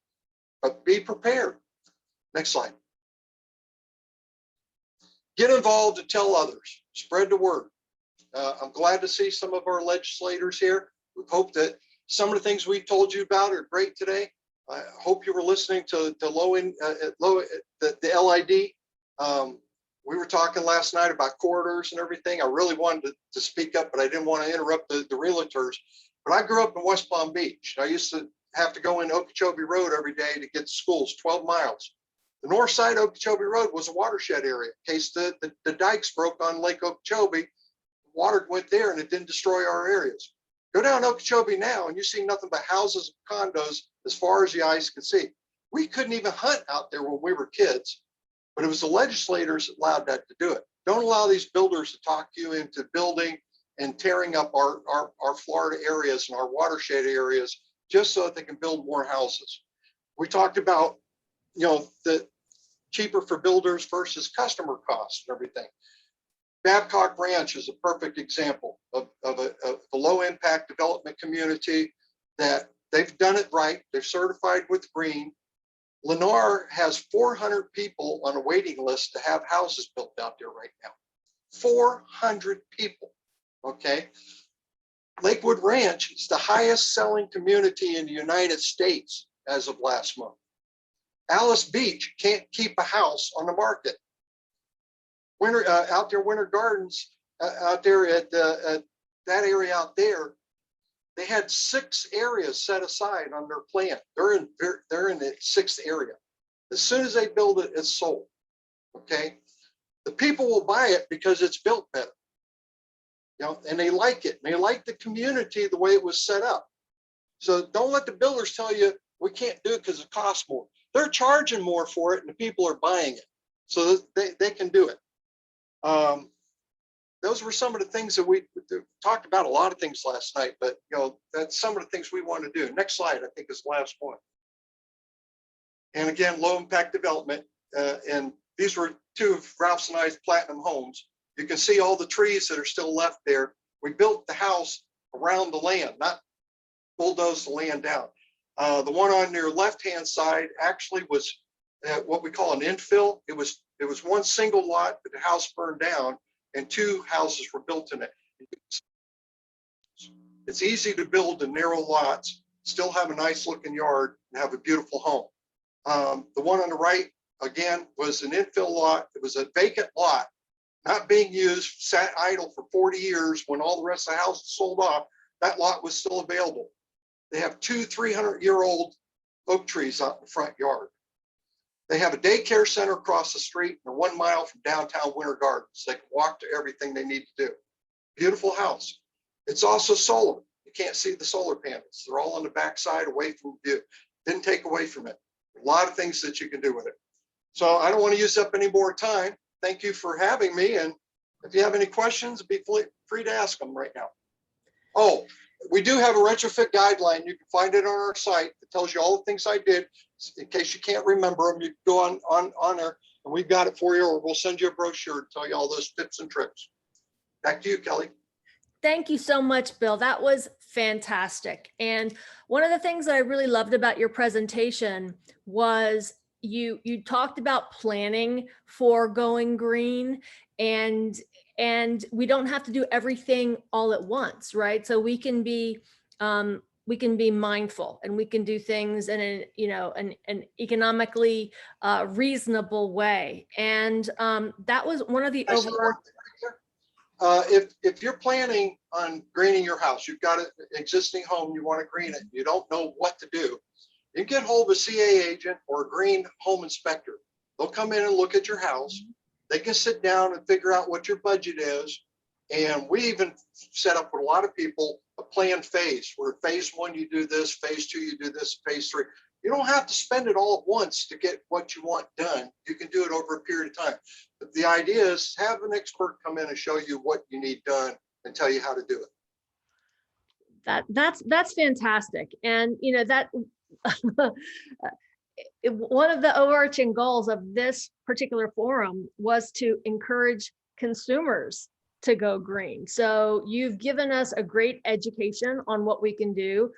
but be prepared. Next slide. Get involved and tell others, spread the word. I'm glad to see some of our legislators here. We hope that some of the things we told you about are great today. I hope you were listening to the LID. We were talking last night about corridors and everything. I really wanted to speak up, but I didn't want to interrupt the realtors. But I grew up in West Palm Beach. I used to have to go in Okeechobee Road every day to get to schools, 12 miles. The north side of Okeechobee Road was a watershed area. In case the dikes broke on Lake Okeechobee, water went there and it didn't destroy our areas. Go down Okeechobee now and you see nothing but houses and condos as far as the eyes can see. We couldn't even hunt out there when we were kids, but it was the legislators that allowed that to do it. Don't allow these builders to talk you into building and tearing up our Florida areas and our watershed areas just so that they can build more houses. We talked about, you know, the cheaper for builders versus customer costs and everything. Babcock Ranch is a perfect example of a low impact development community that they've done it right. They're certified with green. Lennar has 400 people on a waiting list to have houses built out there right now. 400 people, okay? Lakewood Ranch is the highest selling community in the United States as of last month. Alice Beach can't keep a house on the market. Out there, Winter Gardens, out there at that area out there, they had 6 areas set aside on their plan. They're in the 6th area. As soon as they build it, it's sold. Okay, the people will buy it because it's built better. You know, and they like it. And they like the community the way it was set up. So don't let the builders tell you we can't do it because it costs more. They're charging more for it, and the people are buying it, so they can do it. Those were some of the things that we talked about. A lot of things last night, but you know, that's some of the things we want to do. Next slide, I think, is the last one. And again, low impact development. And these were 2 of Ralph's and I's platinum homes. You can see all the trees that are still left there. We built the house around the land, not bulldoze the land down. The one on your left-hand side actually was what we call an infill. It was one single lot, but the house burned down, and 2 houses were built in it. It's easy to build in narrow lots, still have a nice looking yard, and have a beautiful home. The one on the right, again, was an infill lot. It was a vacant lot, not being used, sat idle for 40 years when all the rest of the house was sold off. That lot was still available. They have 2 300-year-old oak trees out in the front yard. They have a daycare center across the street, and they're 1 mile from downtown Winter Gardens. They can walk to everything they need to do. Beautiful house. It's also solar. You can't see the solar panels. They're all on the backside away from view. Didn't take away from it. A lot of things that you can do with it. So I don't want to use up any more time. Thank you for having me. And if you have any questions, be free to ask them right now. Oh, we do have a retrofit guideline. You can find it on our site. It tells you all the things I did. In case you can't remember them, you can go on there, and we've got it for you, or we'll send you a brochure to tell you all those tips and tricks. Back to you, Kelly. Thank you so much, Bill. That was fantastic. And one of the things that I really loved about your presentation was you talked about planning for going green, and we don't have to do everything all at once, right? So we can be mindful, and we can do things in an economically reasonable way. And that was one of the if you're planning on greening your house, you've got an existing home, you want to green it, you don't know what to do, you get hold of a CA agent or a green home inspector. They'll come in and look at your house. They can sit down and figure out what your budget is. And we even set up with a lot of people a planned phase, where phase 1, you do this, phase 2, you do this, phase 3. You don't have to spend it all at once to get what you want done. You can do it over a period of time. But the idea is have an expert come in and show you what you need done and tell you how to do it. That's fantastic. And you know that one of the overarching goals of this particular forum was to encourage consumers to go green. So you've given us a great education on what we can do.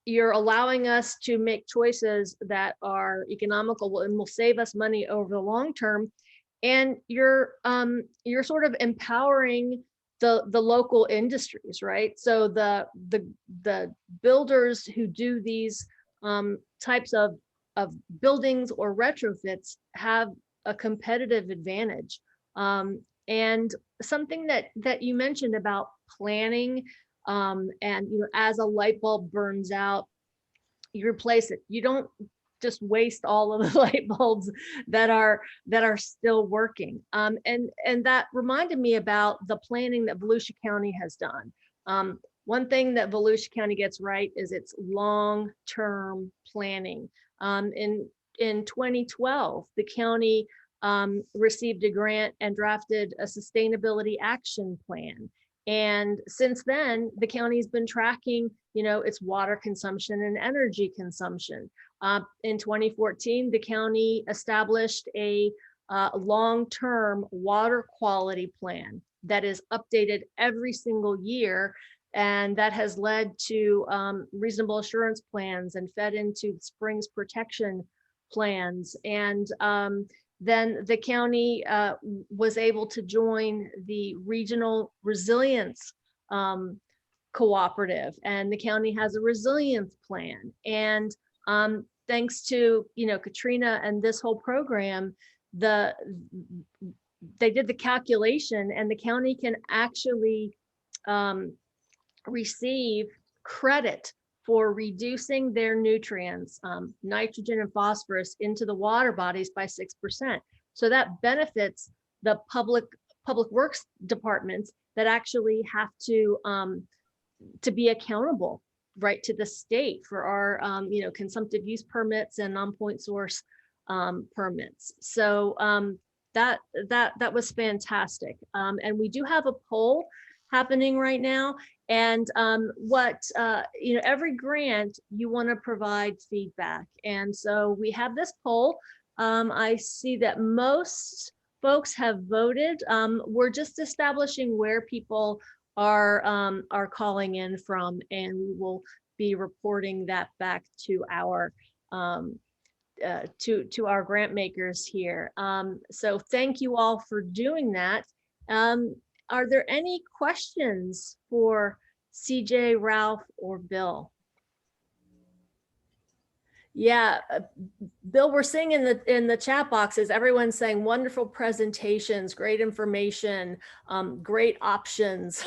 You're allowing us to make choices that are economical and will save us money over the long term. And you're sort of empowering the local industries, right? So the builders who do these types of buildings or retrofits have a competitive advantage. And something that you mentioned about planning, and as a light bulb burns out, you replace it. You don't just waste all of the light bulbs that are still working. And that reminded me about the planning that Volusia County has done. One thing that Volusia County gets right is its long-term planning. In 2012, the county received a grant and drafted a sustainability action plan. And since then, the county's been tracking, its water consumption and energy consumption. In 2014, the county established a long-term water quality plan that is updated every single year. And that has led to reasonable assurance plans and fed into Springs protection plans. And then the county was able to join the Regional Resilience Cooperative, and the county has a resilience plan. And thanks to, you know, Katrina and this whole program, they did the calculation, and the county can actually receive credit for reducing their nutrients, nitrogen and phosphorus, into the water bodies by 6%. So that benefits the public works departments that actually have to be accountable, right, to the state for our you know, consumptive use permits and non-point source permits. So that was fantastic. And we do have a poll happening right now. And you know, every grant, you want to provide feedback. And so we have this poll. I see that most folks have voted. We're just establishing where people are calling in from, and we will be reporting that back to our to our grant makers here. So thank you all for doing that. Are there any questions for CJ, Ralph, or Bill? Yeah, Bill, we're seeing in the chat boxes, everyone's saying wonderful presentations, great information, great options.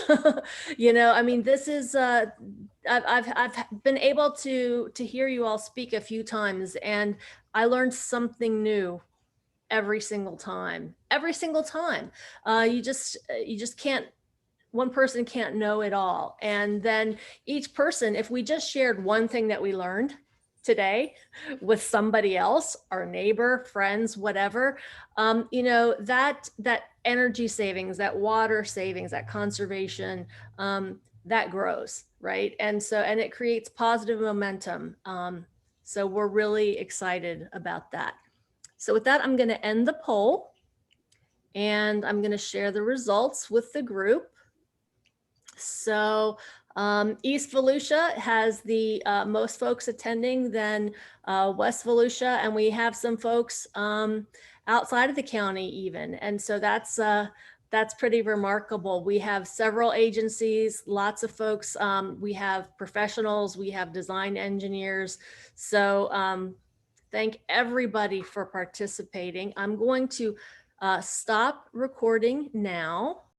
You know, I mean, this is I've been able to hear you all speak a few times, and I learned something new every single time. Every single time. You just can't. One person can't know it all. And then each person, if we just shared one thing that we learned today with somebody else, our neighbor, friends, whatever, you know, that energy savings, that water savings, that conservation, that grows, right? And so, and it creates positive momentum. So we're really excited about that. So with that, I'm going to end the poll, and I'm going to share the results with the group. So East Volusia has the most folks attending, then West Volusia, and we have some folks outside of the county even. And so that's pretty remarkable. We have several agencies, lots of folks. We have professionals, we have design engineers. So thank everybody for participating. I'm going to stop recording now.